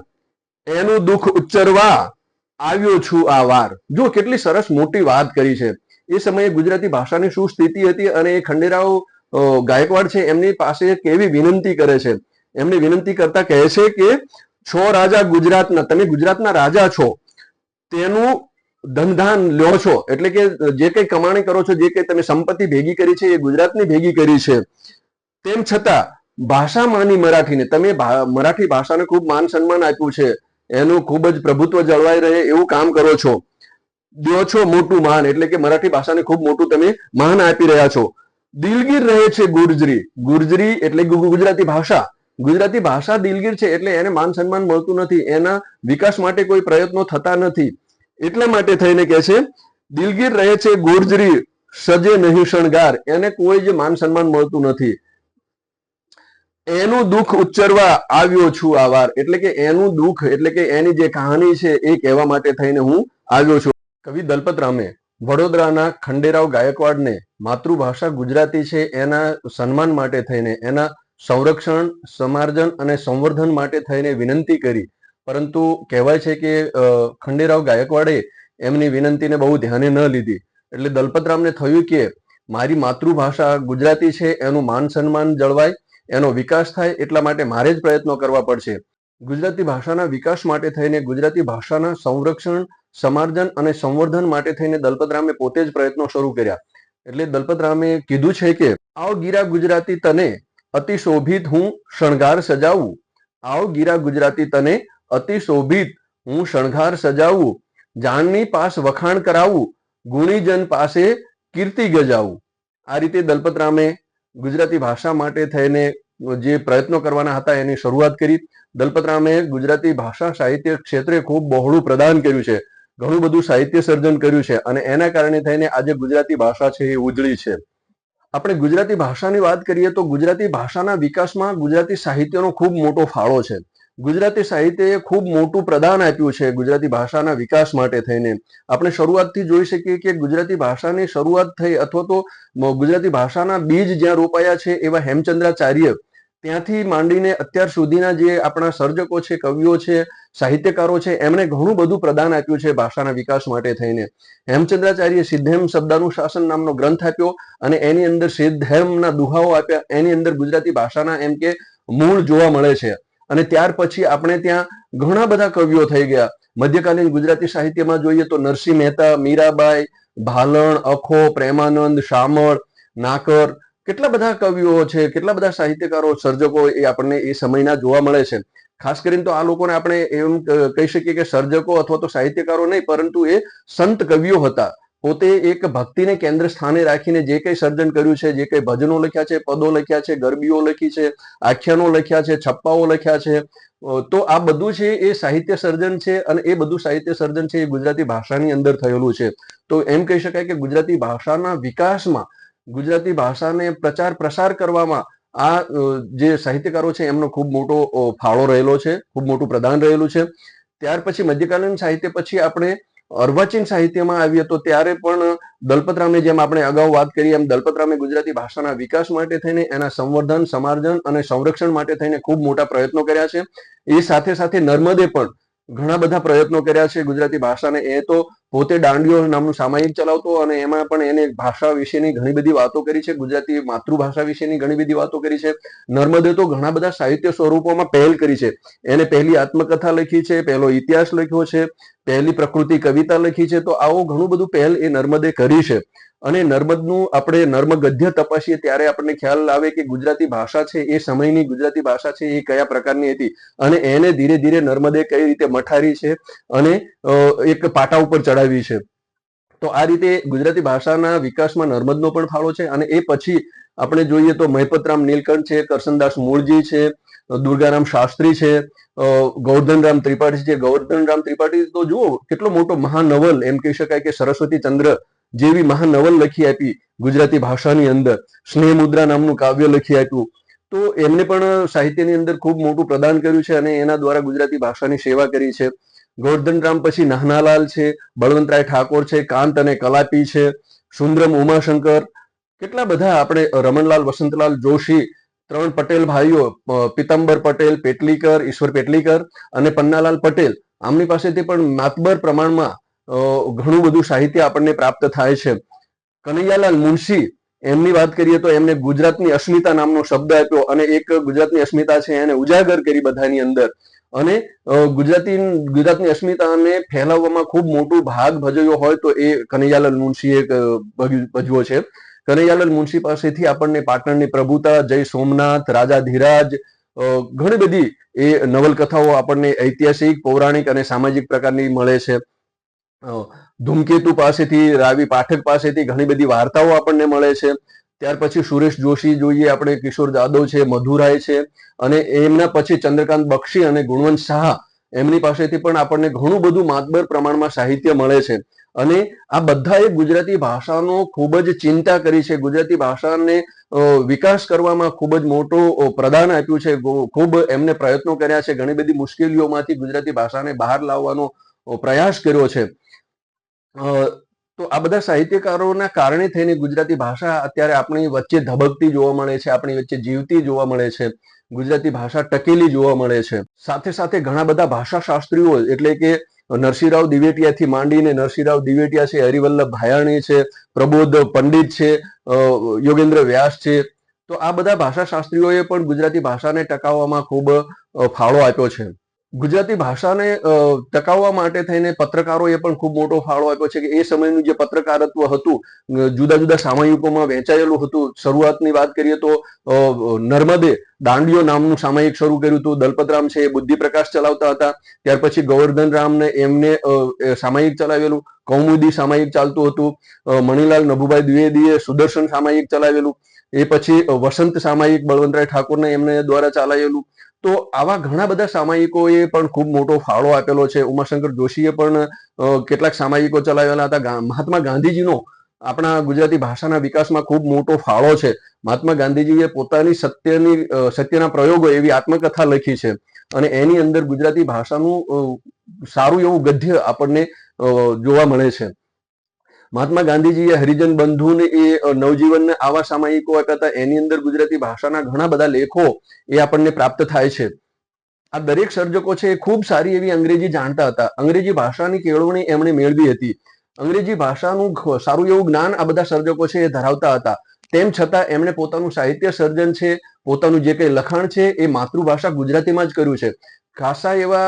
એનું દુઃખ ઉચ્ચરવા આવ્યો છું આ વાર. જો કેટલી સરસ મોટી વાત કરી છે. એ સમયે ગુજરાતી ભાષાની શું સ્થિતિ હતી અને એ ખંડેરાવ ગાયકવાડ છે એમની પાસે કેવી વિનંતી કરે છે. એમની વિનંતી કરતા કહે છે કે છો રાજા ગુજરાતના, તમે ગુજરાતના રાજા છો, તેનું ધનધાન લ્યો છો, એટલે કે જે કઈ કમાણી કરો છો, જે કઈ તમે સંપત્તિ ભેગી કરી છે એ ગુજરાતની ભેગી કરી છે. તેમ છતાં ભાષા માની મરાઠીને, તમે મરાઠી ભાષાને ખૂબ માન સન્માન આપ્યું છે, એનું ખૂબ જ પ્રભુત્વ જળવાઈ રહે એવું કામ કરો છો. દ્યો છો મોટું માન, એટલે કે મરાઠી ભાષાને ખૂબ મોટું તમે માન આપી રહ્યા છો. દિલગીર રહે છે ગુર્જરી, ગુર્જરી એટલે ગુજરાતી ભાષા, ગુજરાતી ભાષા દિલગીર છે એટલે એને માન સન્માન મળતું નથી, એના વિકાસ માટે કોઈ પ્રયત્નો થતા નથી. એટલા માટે થઈને કે છે દિલગીર રહે છે ગુર્જરી સજે નહીં શણગાર, એને કોઈ જ માન સન્માન મળતું નથી. એનું દુઃખ ઉચ્ચરવા આવ્યો છું આ વાર, એટલે કે એનું દુઃખ એટલે કે એની જે કહાની છે એ કહેવા માટે થઈને હું આવ્યો છું. કવિ દલપતરામે વડોદરાના ખંડેરાવ ગાયકવાડને માતૃભાષા ગુજરાતી છે એના સન્માન માટે થઈને, એના સંરક્ષણ, સમાર્જન અને સંવર્ધન માટે થઈને વિનંતી કરી, પરંતુ કહેવાય છે કે ખંડેરાવ ગાયકવાડે એમની વિનંતીને બહુ ધ્યાને ન લીધી. એટલે દલપતરામને થયું કે મારી માતૃભાષા ગુજરાતી છે એનું માન સન્માન જળવાય, એનો વિકાસ થાય, એટલા માટે મારે જ પ્રયત્નો કરવા પડશે. ગુજરાતી ભાષાના વિકાસ માટે થઈને, ગુજરાતી ભાષાના સંરક્ષણ, સમાર્જન અને સંવર્ધન માટે થઈને દલપતરામે પોતે જ પ્રયત્નો શરૂ કર્યા. એટલે દલપતરામે કીધું છે કે આવ ગીરા ગુજરાતી તને અતિ શોભિત હું શણગાર સજાવું, આવ ગીરા ગુજરાતી તને અતિ શોભિત હું શણગાર સજાવું, જાણની પાસ વખાણ કરાવું, ગુણીજન પાસે કીર્તિ ગજાવું. આ રીતે દલપતરામે ગુજરાતી ભાષા માટે થઈને જે પ્રયત્નો કરવાના હતા એની શરૂઆત કરી. દલપતરામે ગુજરાતી ભાષા સાહિત્ય ક્ષેત્રે ખૂબ બહોળું પ્રદાન કર્યું છે, ઘણું બધું સાહિત્ય સર્જન કર્યું છે અને એના કારણે થઈને આજે ગુજરાતી ભાષા છે એ ઉજળી છે. આપણે ગુજરાતી ભાષાની વાત કરીએ તો ગુજરાતી ભાષાના વિકાસમાં ગુજરાતી સાહિત્યનો ખૂબ મોટો ફાળો છે. ગુજરાતી સાહિત્યએ ખૂબ મોટું પ્રદાન આપ્યું છે ગુજરાતી ભાષાના વિકાસ માટે થઈને. આપણે શરૂઆતથી જોઈ શકીએ કે ગુજરાતી ભાષાની શરૂઆત થઈ અથવા તો ગુજરાતી ભાષાના બીજ જ્યાં રોપાયા છે એવા હેમચંદ્રાચાર્ય ત્યાંથી માંડીને અત્યાર સુધીના જે આપણા સર્જકો છે, કવિઓ છે, સાહિત્યકારો છે, એમણે ઘણું બધું પ્રદાન આપ્યું છે ભાષાના વિકાસ માટે થઈને. હેમચંદ્રાચાર્ય સિદ્ધહેમ શબ્દાનુશાસન નામનો ગ્રંથ આપ્યો અને એની અંદર સિદ્ધહેમના દુહાઓ આપ્યા. એની અંદર ગુજરાતી ભાષાના એમ કે મૂળ જોવા મળે છે. અને ત્યાર પછી આપણે ત્યાં ઘણા બધા કવિઓ થઈ ગયા. મધ્યકાલીન ગુજરાતી સાહિત્યમાં જોઈએ તો નરસિંહ મહેતા, મીરાબાઈ, ભાલણ, અખો, પ્રેમાનંદ, શામળ, નાકર, કેટલા બધા કવિઓ છે, કેટલા બધા સાહિત્યકારો, સર્જકો એ આપણને એ સમયના જોવા મળે છે. ખાસ કરીને તો આ લોકોને આપણે એમ કહી શકીએ કે સર્જકો અથવા તો સાહિત્યકારો નહીં, પરંતુ એ સંત કવિઓ હતા. પોતે એક ભક્તિને કેન્દ્ર સ્થાને રાખીને જે કંઈ સર્જન કર્યું છે, જે કંઈ ભજનો લખ્યા છે, પદો લખ્યા છે, ગરબીઓ લખી છે, આખ્યાનો લખ્યા છે, છપ્પાઓ લખ્યા છે, તો આ બધું છે એ સાહિત્ય સર્જન છે અને એ બધું સાહિત્ય સર્જન છે એ ગુજરાતી ભાષાની અંદર થયેલું છે. તો એમ કહી શકાય કે ગુજરાતી ભાષાના વિકાસમાં, ગુજરાતી ભાષાને પ્રચાર પ્રસાર કરવામાં આ જે સાહિત્યકારો છે એમનો ખૂબ મોટો ફાળો રહેલો છે, ખૂબ મોટું પ્રદાન રહેલું છે. ત્યાર પછી મધ્યકાલીન સાહિત્ય પછી આપણે અર્વાચીન સાહિત્યમાં આવીએ તો ત્યારે પણ દલપતરામે, જેમ આપણે અગાઉ વાત કરી એમ, દલપતરામે ગુજરાતી ભાષાના વિકાસ માટે થઈને, એના સંવર્ધન, સમાર્જન અને સંરક્ષણ માટે થઈને ખૂબ મોટા પ્રયત્નો કર્યા છે. એ સાથે સાથે નર્મદે પણ ઘણા બધા પ્રયત્નો કર્યા છે ગુજરાતી ભાષાને. એ તો પોતે દાંડીઓ નામનું સામાયિક ચલાવતો અને એમાં પણ એને ભાષા વિશેની ઘણી બધી વાતો કરી છે, ગુજરાતી માતૃભાષા વિશેની ઘણી બધી વાતો કરી છે. નર્મદે તો ઘણા બધા સાહિત્ય સ્વરૂપોમાં પહેલ કરી છે. એને પહેલી આત્મકથા લખી છે, પહેલો ઇતિહાસ લખ્યો છે, પહેલી પ્રકૃતિ કવિતા લખી છે. તો આવો ઘણું બધું પહેલ એ નર્મદે કરી છે. અને નર્મદનું આપણે નર્મગદ્ય તપાસીએ ત્યારે આપણને ખ્યાલ આવે કે ગુજરાતી ભાષા છે એ સમયની ગુજરાતી ભાષા છે એ કયા પ્રકારની હતી અને એને ધીરે ધીરે નર્મદે કઈ રીતે મઠારી છે અને એક પાટા ઉપર ચડાવી છે. તો આ રીતે ગુજરાતી ભાષાના વિકાસમાં નર્મદનો પણ ફાળો છે. અને એ પછી આપણે જોઈએ તો મહિપતરામ નીલકંઠ છે, કરસનદાસ મૂળજી છે, દુર્ગારામ શાસ્ત્રી છે, ગોવર્ધનરામ ત્રિપાઠી છે. ગોવર્ધનરામ ત્રિપાઠી તો જુઓ કેટલો મોટો મહાનવલ, એમ કહી શકાય કે સરસ્વતી ચંદ્ર જેવી મહાનવલ લખી આપી ગુજરાતી ભાષાની અંદર. સ્નેહ મુદ્રા નામનું કાવ્ય લખી આપ્યું. તો એમને પણ સાહિત્યની અંદર ખૂબ મોટું પ્રદાન કર્યું છે અને એના દ્વારા ગુજરાતી ભાષાની સેવા કરી છે. ગોવર્ધનરામ પછી નાનાલાલ છે, બળવંતરાય ઠાકોર છે, કાંત અને કલાપી છે, સુંદરમ ઉમાશંકર, કેટલા બધા આપણે રમણલાલ વસંતલાલ જોશી, ત્રણ પટેલ ભાઈઓ, પિતાંબર પટેલ, પેટલીકર, ઈશ્વર પેટલીકર અને પન્નાલાલ પટેલ, આમની પાસેથી પણ માતબર પ્રમાણમાં ઘણું બધું સાહિત્ય આપણને પ્રાપ્ત થાય છે. કનૈયાલાલ મુનશી, એમની વાત કરીએ તો એમને ગુજરાતની અસ્મિતા નામનો શબ્દ આપ્યો અને એક ગુજરાતની અસ્મિતા છે એને ઉજાગર કરી બધાની અંદર. અને ગુજરાતની અસ્મિતાને ફેલાવવામાં ખૂબ મોટો ભાગ ભજવ્યો હોય તો એ કનૈયાલાલ મુનશીએ ભજવ્યો છે. કનૈયાલાલ મુનશી પાસેથી આપણને પાટણની પ્રભુતા, જય સોમનાથ, રાજા ધીરાજ, ઘણી બધી એ નવલકથાઓ આપણને ઐતિહાસિક, પૌરાણિક અને સામાજિક પ્રકારની મળે છે. ધૂમકેતુ પાસેથી, રાવી પાઠક પાસેથી ઘણી બધી વાર્તાઓ આપણને મળે છે. ત્યાર પછી સુરેશ જોશી જોઈએ આપણે, કિશોર જાદવ છે, મધુરાય છે અને એમના પછી ચંદ્રકાંત બક્ષી અને ગુણવંત શાહ, એમની પાસેથી પણ આપણને ઘણું બધું માતબર પ્રમાણમાં સાહિત્ય મળે છે. અને આ બધાએ ગુજરાતી ભાષાનો ખૂબ જ ચિંતા કરી છે, ગુજરાતી ભાષાને વિકાસ કરવામાં ખૂબ જ મોટું પ્રદાન આપ્યું છે, ખૂબ એમને પ્રયત્નો કર્યા છે, ઘણી બધી મુશ્કેલીઓમાંથી ગુજરાતી ભાષાને બહાર લાવવાનો પ્રયાસ કર્યો છે. તો આ બધા સાહિત્યકારોના કારણે થઈને ગુજરાતી ભાષા અત્યારે આપણી વચ્ચે ધબકતી જોવા મળે છે, આપણી વચ્ચે જીવતી જોવા મળે છે, ગુજરાતી ભાષા ટકેલી જોવા મળે છે. સાથે સાથે ઘણા બધા ભાષા શાસ્ત્રીઓ એટલે કે નરસિંહરાવ દિવેટિયાથી માંડીને, નરસિંહરાવ દિવેટિયા છે, હરિવલ્લભ ભાયાણી છે, પ્રબોધ પંડિત છે, યોગેન્દ્ર વ્યાસ છે. તો આ બધા ભાષા શાસ્ત્રીઓએ પણ ગુજરાતી ભાષાને ટકાવવામાં ખૂબ ફાળો આપ્યો છે. ગુજરાતી ભાષાને ટકાવવા માટે થઈને પત્રકારોએ પણ ખૂબ મોટો ફાળો આપ્યો છે કે એ સમયનું જે પત્રકારત્વ હતું, જુદા જુદા સામયિકોમાં વહેંચાયેલું હતું. શરૂઆતની વાત કરીએ તો નર્મદે દાંડિયો નામનું સામયિક શરૂ કર્યું હતું. દલપતરામ છે એ બુદ્ધિપ્રકાશ ચલાવતા હતા. ત્યાર પછી ગોવર્ધન રામને એમને સામયિક ચલાવેલું. કૌમુદી સામયિક ચાલતું હતું. મણિલાલ નભુભાઈ દ્વિવેદીએ સુદર્શન સામયિક ચલાવેલું. એ પછી વસંત સામયિક બળવંતરાય ઠાકોરને એમને દ્વારા ચાલાયેલું. તો આવા ઘણા બધા સામયિકોએ પણ ખૂબ મોટો ફાળો આપેલો છે. ઉમાશંકર જોશીએ પણ કેટલાક સામયિકો ચલાવેલા હતા. મહાત્મા ગાંધીજીનો આપણા ગુજરાતી ભાષાના વિકાસમાં ખૂબ મોટો ફાળો છે. મહાત્મા ગાંધીજીએ પોતાની સત્યના પ્રયોગો એવી આત્મકથા લખી છે અને એની અંદર ગુજરાતી ભાષાનું સારું એવું ગદ્ય આપણને જોવા મળે છે. મહાત્મા ગાંધીજીએ હરિજન બંધુને એ નવજીવનને આવા સામયિકો આપ્યા હતા. એની અંદર ગુજરાતી ભાષાના ઘણા બધા લેખો એ આપણને પ્રાપ્ત થાય છે. આ દરેક સર્જકો છે એ ખૂબ સારી એવી અંગ્રેજી જાણતા હતા. અંગ્રેજી ભાષાની કેળવણી એમણે મેળવી હતી. અંગ્રેજી ભાષાનું સારું એવું જ્ઞાન આ બધા સર્જકો છે એ ધરાવતા હતા. તેમ છતાં એમણે પોતાનું સાહિત્ય સર્જન છે, પોતાનું જે કંઈ લખાણ છે એ માતૃભાષા ગુજરાતીમાં જ કર્યું છે. ખાસા એવા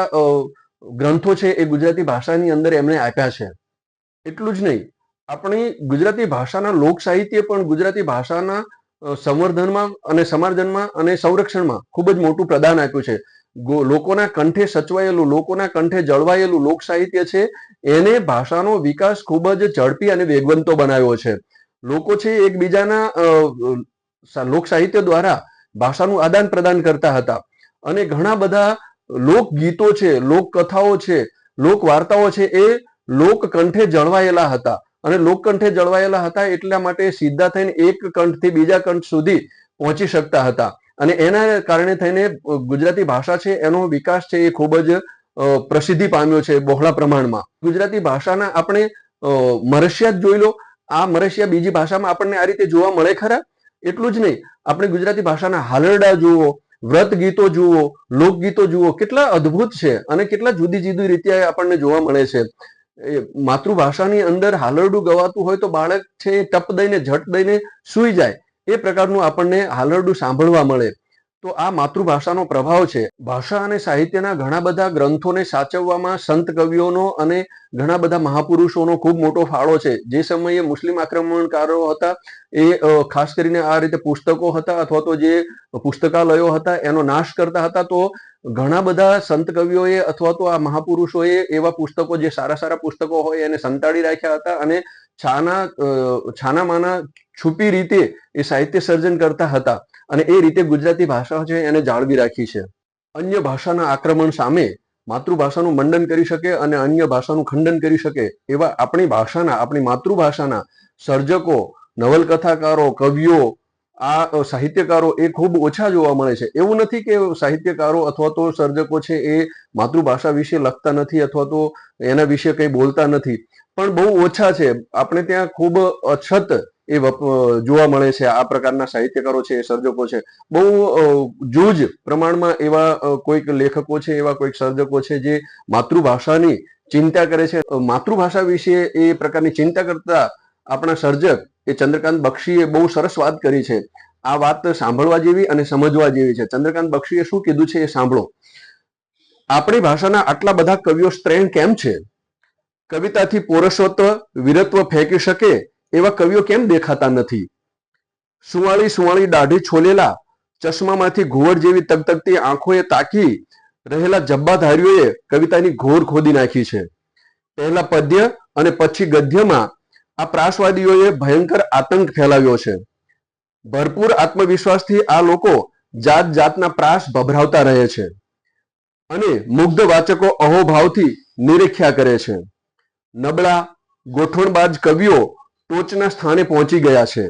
ગ્રંથો છે એ ગુજરાતી ભાષાની અંદર એમણે આપ્યા છે. એટલું જ નહીં, આપણી ગુજરાતી ભાષાના લોક સાહિત્ય પણ ગુજરાતી ભાષાના સંવર્ધનમાં અને સમાર્જનમાં અને સંરક્ષણમાં ખૂબ જ મોટું પ્રદાન આપ્યું છે. લોકોના કંઠે સચવાયેલું, લોકોના કંઠે જળવાયેલું લોક સાહિત્ય છે એને ભાષાનો વિકાસ ખૂબ જ ઝડપી અને વેગવંતો બનાવ્યો છે. લોકો છે એકબીજાના લોક સાહિત્ય દ્વારા ભાષાનું આદાન પ્રદાન કરતા હતા અને ઘણા બધા લોકગીતો છે, લોકકથાઓ છે, લોક વાર્તાઓ છે એ લોક કંઠે જળવાયેલા હતા અને લોકકંઠે જળવાયેલા હતા એટલા માટે સીધા થઈને એક કંઠથી બીજા કંઠ સુધી પહોંચી શકતા હતા અને એના કારણે થઈને ગુજરાતી ભાષા છે એનો વિકાસ છે એ ખૂબ જ પ્રસિદ્ધિ પામ્યો છે બહોળા પ્રમાણમાં. ગુજરાતી ભાષાના આપણે મરસિયા જ જોઈ લો. આ મરસિયા બીજી ભાષામાં આપણને આ રીતે જોવા મળે ખરા? એટલું જ નહીં, આપણે ગુજરાતી ભાષાના હાલરડા જુઓ, વ્રત ગીતો જુઓ, લોકગીતો જુઓ, કેટલા અદ્ભુત છે અને કેટલા જુદી જુદી રીતે આપણને જોવા મળે છે. માતૃભાષાની અંદર હાલરડું ગવાતું હોય તો બાળક છે ટપ દઈને ઝટ દઈને સૂઈ જાય એ પ્રકારનું આપણને હાલરડું સાંભળવા મળે. તો આ માતૃભાષાનો પ્રભાવ છે. ભાષા અને સાહિત્યના ઘણા બધા ગ્રંથોને સાચવવામાં સંત કવિઓનો અને ઘણા બધા મહાપુરુષોનો ખૂબ મોટો ફાળો છે. જે સમયે મુસ્લિમ આક્રમણકારો હતા એ ખાસ કરીને આ રીતે પુસ્તકો હતા અથવા તો જે પુસ્તકાલયો હતા એનો નાશ કરતા હતા. તો ઘણા બધા સંત કવિઓએ અથવા તો આ મહાપુરુષોએ એવા પુસ્તકો, જે સારા સારા પુસ્તકો હોય એને સંતાડી રાખ્યા હતા અને છાનામાના છુપી રીતે એ સાહિત્ય સર્જન કરતા હતા અને એ રીતે ગુજરાતી ભાષા છે એને જાળવી રાખી છે. અન્ય ભાષાના આક્રમણ સામે માતૃભાષાનું મંડન કરી શકે અને અન્ય ભાષાનું ખંડન કરી શકે એવા આપણી ભાષાના, આપણી માતૃભાષાના સર્જકો, નવલકથાકારો, કવિઓ, આ સાહિત્યકારો એ ખૂબ ઓછા જોવા મળે છે. એવું નથી કે સાહિત્યકારો અથવા તો સર્જકો છે એ માતૃભાષા વિશે લખતા નથી અથવા તો એના વિશે કંઈ બોલતા નથી, પણ બહુ ઓછા છે. આપણે ત્યાં ખૂબ અછત એ જોવા મળે છે. આ પ્રકારના સાહિત્યકારો છે, સર્જકો છે. બહુ જૂજ પ્રમાણમાં એવા કોઈક લેખકો છે, એવા કોઈક સર્જકો છે જે માતૃભાષાની ચિંતા કરે છે. માતૃભાષા વિશે એ પ્રકારની ચિંતા કરતા આપણા સર્જક એ ચંદ્રકાંત બક્ષીએ બહુ સરસ વાત કરી છે. આ વાત સાંભળવા જેવી અને સમજવા જેવી છે. ચંદ્રકાંત બક્ષીએ શું કીધું છે એ સાંભળો. આપણી ભાષાના આટલા બધા કવિઓ સ્ત્રૈણ કેમ છે? કવિતાથી પોરસત્વ, વીરત્વ ફેંકી શકે એવા કવિઓ કેમ દેખાતા નથી? સુવાળી સુવાળી દાઢી છોલેલા, ચશ્મામાંથી ઘુવડ જેવી તગતગતી આંખોએ તાકી રહેલા જબ્બાધારીઓએ કવિતાની ઘોર ખોદી નાખી છે. પહેલા પદ્ય અને પછી ગદ્યમાં આ પ્રાસવાદીઓએ ભયંકર આતંક ફેલાવ્યો છે. ભરપૂર આત્મવિશ્વાસથી આ લોકો જાત જાતના પ્રાસ ભભરાવતા રહે છે અને મુગ્ધ વાચકો અહોભાવથી નિરીખ્યા કરે છે. નબળા ગોઠવણબાજ કવિઓ ટોચના સ્થાને પહોંચી ગયા છે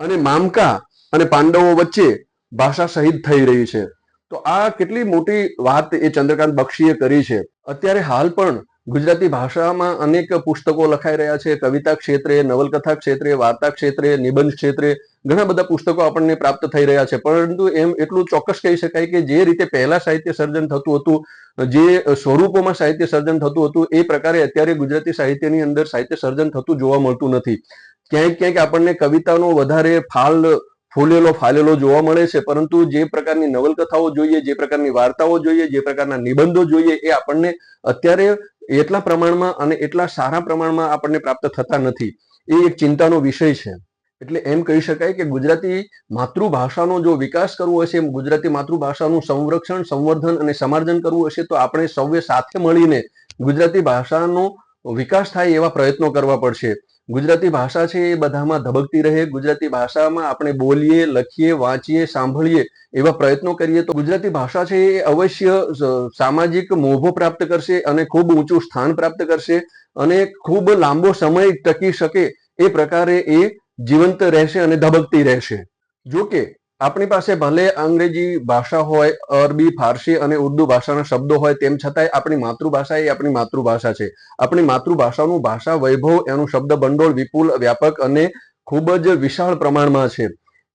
અને મામકા અને પાંડવો વચ્ચે ભાષા શહીદ થઈ રહી છે. તો આ કેટલી મોટી વાત એ ચંદ્રકાંત બક્ષીએ કરી છે. અત્યારે હાલ પણ ગુજરાતી ભાષામાં અનેક પુસ્તકો લખાઈ રહ્યા છે. કવિતા ક્ષેત્રે, નવલકથા ક્ષેત્રે, વાર્તા ક્ષેત્રે, નિબંધ ક્ષેત્રે ઘણા બધા પુસ્તકો આપણને પ્રાપ્ત થઈ રહ્યા છે. પરંતુ એમ એટલું ચોક્કસ કહી શકાય કે જે રીતે પહેલા સાહિત્ય સર્જન થતું હતું, જે સ્વરૂપોમાં સાહિત્ય સર્જન થતું હતું, એ પ્રકારે અત્યારે ગુજરાતી સાહિત્યની અંદર સાહિત્ય સર્જન થતું જોવા મળતું નથી. ક્યાંક ક્યાંક આપણને કવિતાનો વધારે ફૂલેલો ફાલેલો જોવા મળે છે, પરંતુ જે પ્રકારની નવલકથાઓ જોઈએ, જે પ્રકારની વાર્તાઓ જોઈએ, જે પ્રકારના નિબંધો જોઈએ, એ આપણને અત્યારે એટલા પ્રમાણમાં અને એટલા સારા પ્રમાણમાં આપણને પ્રાપ્ત થતા નથી. એ એક ચિંતાનો વિષય છે. એટલે એમ કહી શકાય કે ગુજરાતી માતૃભાષાનો જો વિકાસ કરવો હશે, ગુજરાતી માતૃભાષાનું સંરક્ષણ, સંવર્ધન અને સમાર્જન કરવું હશે, તો આપણે સૌએ સાથે મળીને ગુજરાતી ભાષાનો વિકાસ થાય એવા પ્રયત્નો કરવા પડશે. ગુજરાતી ભાષા છે એ બધામાં ધબકતી રહે. ગુજરાતી ભાષામાં આપણે બોલીએ, લખીએ, વાંચીએ, સાંભળીએ એવા પ્રયત્નો કરીએ તો ગુજરાતી ભાષા છે એ અવશ્ય સામાજિક મોભો પ્રાપ્ત કરશે અને ખૂબ ઊંચું સ્થાન પ્રાપ્ત કરશે અને ખૂબ લાંબો સમય ટકી શકે એ પ્રકારે એ જીવંત રહેશે અને ધબકતી રહેશે. જો કે આપણી પાસે ભલે અંગ્રેજી ભાષા હોય, અરબી, ફારસી અને ઉર્દુ ભાષાના શબ્દો હોય, તેમ છતાંય આપણી માતૃભાષા એ આપણી માતૃભાષા છે. આપણી માતૃભાષાનું ભાષા વૈભવ, એનું શબ્દ ભંડોળ વિપુલ, વ્યાપક અને ખૂબ જ વિશાળ પ્રમાણમાં છે.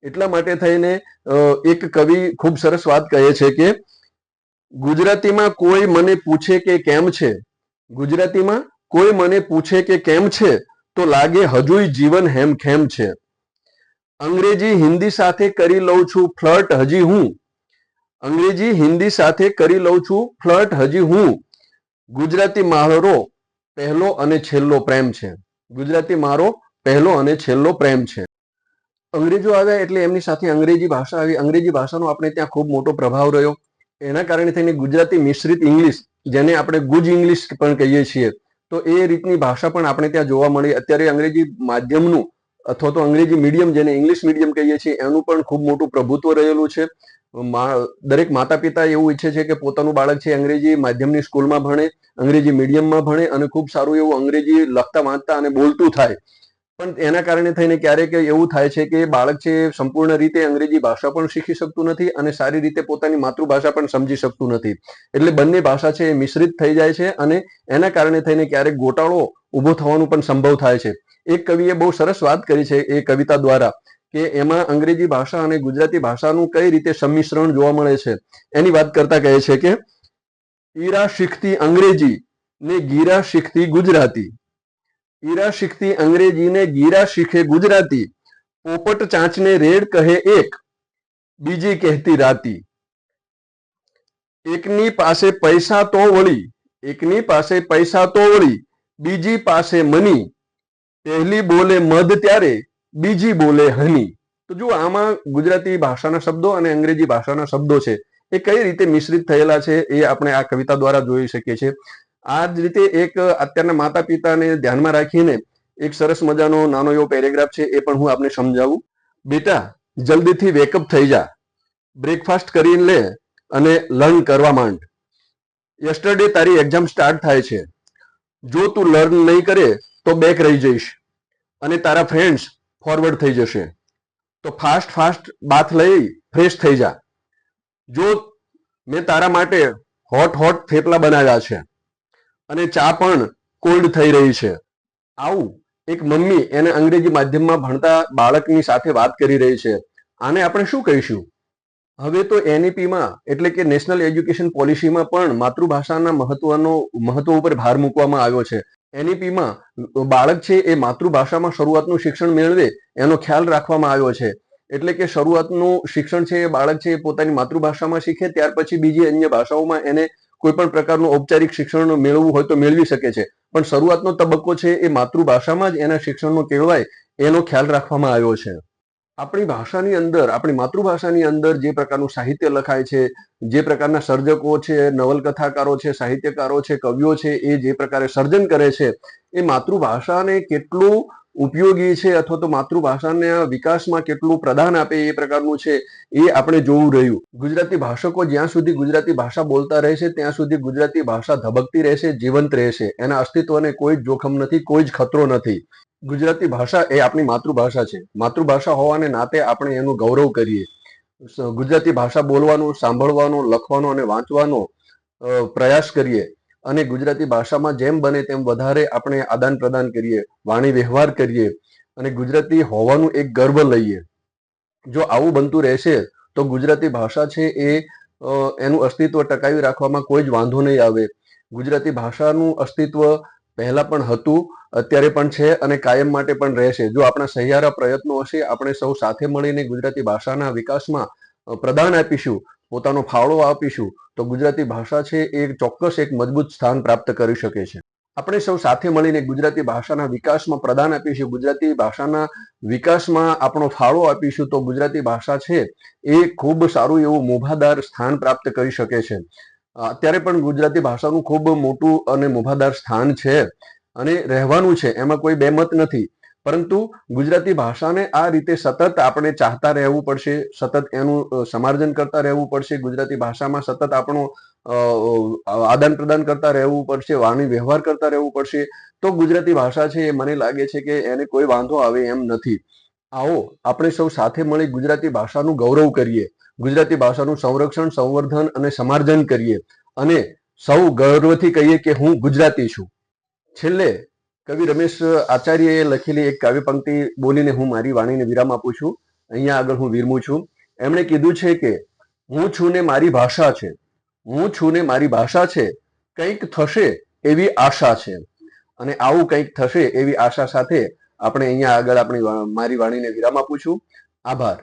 એટલા માટે થઈને એક કવિ ખૂબ સરસ વાત કહે છે કે ગુજરાતીમાં કોઈ મને પૂછે કે કેમ છે, ગુજરાતીમાં કોઈ મને પૂછે કે કેમ છે, તો લાગે હજુય જીવન હેમખેમ છે. અંગ્રેજી હિન્દી સાથે કરી લઉં છું ફ્લર્ટ હજી હું, અંગ્રેજી હિન્દી સાથે કરી લઉં છું ફ્લર્ટ હજી હું, ગુજરાતી મારો પહેલો અને છેલ્લો પ્રેમ છે. ગુજરાતી મારો પહેલો અને છેલ્લો પ્રેમ છે. અંગ્રેજો આવ્યા એટલે એમની સાથે અંગ્રેજી ભાષા આવી. અંગ્રેજી ભાષાનો આપણે ત્યાં ખૂબ મોટો પ્રભાવ રહ્યો. એના કારણે થઈને ગુજરાતી મિશ્રિત ઇંગ્લિશ, જેને આપણે ગુજ ઇંગ્લિશ પણ કહીએ છીએ, તો એ રીતની ભાષા પણ આપણે ત્યાં જોવા મળી. અત્યારે અંગ્રેજી માધ્યમનું અથવા તો અંગ્રેજી મીડિયમ, જેને ઇંગ્લિશ મીડિયમ કહીએ છીએ, એનું પણ ખૂબ મોટું પ્રભુત્વ રહેલું છે. દરેક માતા પિતા એવું ઈચ્છે છે કે પોતાનું બાળક છે અંગ્રેજી માધ્યમની સ્કૂલમાં ભણે, અંગ્રેજી મીડિયમમાં ભણે અને ખૂબ સારું એવું અંગ્રેજી લખતા વાંચતા અને બોલતું થાય. પણ એના કારણે થઈને ક્યારેક એવું થાય છે કે બાળક છે સંપૂર્ણ રીતે અંગ્રેજી ભાષા પણ શીખી શકતું નથી અને સારી રીતે પોતાની માતૃભાષા પણ સમજી શકતું નથી. એટલે બંને ભાષા છે એ મિશ્રિત થઈ જાય છે અને એના કારણે થઈને ક્યારેક ગોટાળો ઊભો થવાનું પણ સંભવ થાય છે. એક કવિએ બહુ સરસ વાત કરી છે એ કવિતા દ્વારા કે એમાં અંગ્રેજી ભાષા અને ગુજરાતી ભાષાનું કઈ રીતે સંમિશ્રણ જોવા મળે છે. એની વાત કરતા કહે છે કે ઈરા શીખતી અંગ્રેજી ને ગીરા શીખતી ગુજરાતી, ઈરા શીખતી અંગ્રેજી ને ગીરા શીખે ગુજરાતી, પોપટ ચાંચને રેડ કહે એક, બીજી કહેતી રાતી. એકની પાસે પૈસા તો વળી, એકની પાસે પૈસા તો વળી, બીજી પાસે મની, પહેલી બોલે મધ ત્યારે, બીજી બોલે હની. તો જો આમાં ગુજરાતી ભાષાના શબ્દો અને અંગ્રેજી ભાષાના શબ્દો છે એ કઈ રીતે મિશ્રિત થયેલા છે એ આપણે આ કવિતા દ્વારા જોઈ શકીએ છીએ. આ જ રીતે એક અત્યારના માતા પિતાને ધ્યાનમાં રાખીને એક સરસ મજાનો નાનો એવો પેરેગ્રાફ છે, એ પણ હું આપને સમજાવું. બેટા જલ્દીથી વેકઅપ થઈ જા, બ્રેકફાસ્ટ કરીને લે અને લર્ન કરવા માંડ. યસ્ટરડે તારી એક્ઝામ સ્ટાર્ટ થાય છે. જો તું લર્ન નહીં કરે તો બેક રહી જઈશ અને તારા ફ્રેન્ડ્સ ફોરવર્ડ થઈ જશે. તો ફાસ્ટ ફાસ્ટ બાથ લઈ ફ્રેશ થઈ જા. જો મેં તારા માટે હોટ હોટ થેપલા બનાવ્યા છે અને ચા પણ કોલ્ડ થઈ રહી છે. આવું એક મમ્મી એને અંગ્રેજી માધ્યમમાં ભણતા બાળકની સાથે વાત કરી રહી છે. આને આપણે શું કહીશું? હવે તો એનઈપીમાં એટલે કે નેશનલ એજ્યુકેશન પોલિસીમાં પણ માતૃભાષાના મહત્વ ઉપર ભાર મૂકવામાં આવ્યો છે. એનઈપીમાં બાળક છે એ માતૃભાષામાં શરૂઆતનું શિક્ષણ મેળવે એનો ખ્યાલ રાખવામાં આવ્યો છે. એટલે કે શરૂઆતનું શિક્ષણ છે એ બાળક છે એ પોતાની માતૃભાષામાં શીખે, ત્યાર પછી બીજી અન્ય ભાષાઓમાં એને કોઈ પણ પ્રકારનું ઔપચારિક શિક્ષણ મેળવવું હોય તો મેળવી શકે છે. પણ શરૂઆતનો તબક્કો છે એ માતૃભાષામાં જ એના શિક્ષણનો કેળવાય એનો ખ્યાલ રાખવામાં આવ્યો છે. આપણી ભાષાની અંદર, આપણી માતૃભાષાની અંદર જે પ્રકારનું સાહિત્ય લખાય છે, જે પ્રકારના સર્જકો છે, નવલકથાકારો છે, સાહિત્યકારો છે, કવિઓ છે, એ જે પ્રકારે સર્જન કરે છે એ માતૃભાષાને કેટલું ઉપયોગી છે અથવા તો માતૃભાષાના વિકાસમાં કેટલું પ્રદાન આપે એ પ્રકારનું છે એ આપણે જોવું રહ્યું. ગુજરાતી ભાષકો જ્યાં સુધી ગુજરાતી ભાષા બોલતા રહેશે ત્યાં સુધી ગુજરાતી ભાષા ધબકતી રહેશે, જીવંત રહેશે. એના અસ્તિત્વને કોઈ જ જોખમ નથી, કોઈ જ ખતરો નથી. ગુજરાતી ભાષા એ આપણી માતૃભાષા છે. માતૃભાષા હોવાને નાતે આપણે એનું ગૌરવ કરીએ. ગુજરાતી ભાષા બોલવાનો, સાંભળવાનો, લખવાનો અને વાંચવાનો પ્રયાસ કરીએ અને ગુજરાતી ભાષામાં જેમ બને તેમ વધારે આપણે આદાન પ્રદાન કરીએ, વાણી વ્યવહાર કરીએ અને ગુજરાતી હોવાનું એક ગર્વ લઈએ. જો આવું બનતું રહેશે તો ગુજરાતી ભાષા છે એ એનું અસ્તિત્વ ટકાવી રાખવામાં કોઈ જ વાંધો નહીં આવે. ગુજરાતી ભાષાનું અસ્તિત્વ પહેલા પણ હતું, અત્યારે પણ છે અને કાયમ માટે પણ રહેશે. જો આપણા સહિયારા પ્રયત્નો હશે, આપણે સૌ સાથે મળીને ગુજરાતી ભાષાના વિકાસમાં પ્રદાન આપીશું, પોતાનો ફાળો આપીશું, તો ગુજરાતી ભાષા છે એ ચોક્કસ એક મજબૂત સ્થાન પ્રાપ્ત કરી શકે છે. આપણે સૌ સાથે મળીને ગુજરાતી ભાષાના વિકાસમાં પ્રદાન આપીશું, ગુજરાતી ભાષાના વિકાસમાં આપણો ફાળો આપીશું, તો ગુજરાતી ભાષા છે એ ખૂબ સારું એવું મોભાદાર સ્થાન પ્રાપ્ત કરી શકે છે. અત્યારે પણ ગુજરાતી ભાષાનું ખૂબ મોટું અને મોભાદાર સ્થાન છે અને રહેવાનું છે, એમાં કોઈ બેમત નથી. પરંતુ ગુજરાતી ભાષાને આ રીતે સતત આપણે ચાહતા રહેવું પડશે, સતત એનું સમાર્જન કરતા રહેવું પડશે, ગુજરાતી ભાષામાં સતત આપણો આદાન પ્રદાન કરતા રહેવું પડશે, વાણી વ્યવહાર કરતા રહેવું પડશે, તો ગુજરાતી ભાષા છે એ મને લાગે છે કે એને કોઈ વાંધો આવે એમ નથી. આવો આપણે સૌ સાથે મળી ગુજરાતી ભાષાનું ગૌરવ કરીએ, ગુજરાતી ભાષાનું સંરક્ષણ, સંવર્ધન અને સમાર્જન કરીએ અને સૌ ગર્વથી કહીએ કે હું ગુજરાતી છું. છેલ્લે કવિ રમેશ આચાર્યએ લખેલી એક કાવ્ય પંક્તિ બોલીને હું મારી વાણીને વિરામ આપું છું. અહીંયા આગળ હું વિરમું છું. એમણે કીધું છે કે હું છું ને મારી ભાષા છે, હું છું ને મારી ભાષા છે, કંઈક થશે એવી આશા છે. અને આવું કંઈક થશે એવી આશા સાથે આપણે અહીંયા આગળ આપણી મારી વાણીને વિરામ આપું છું. આભાર.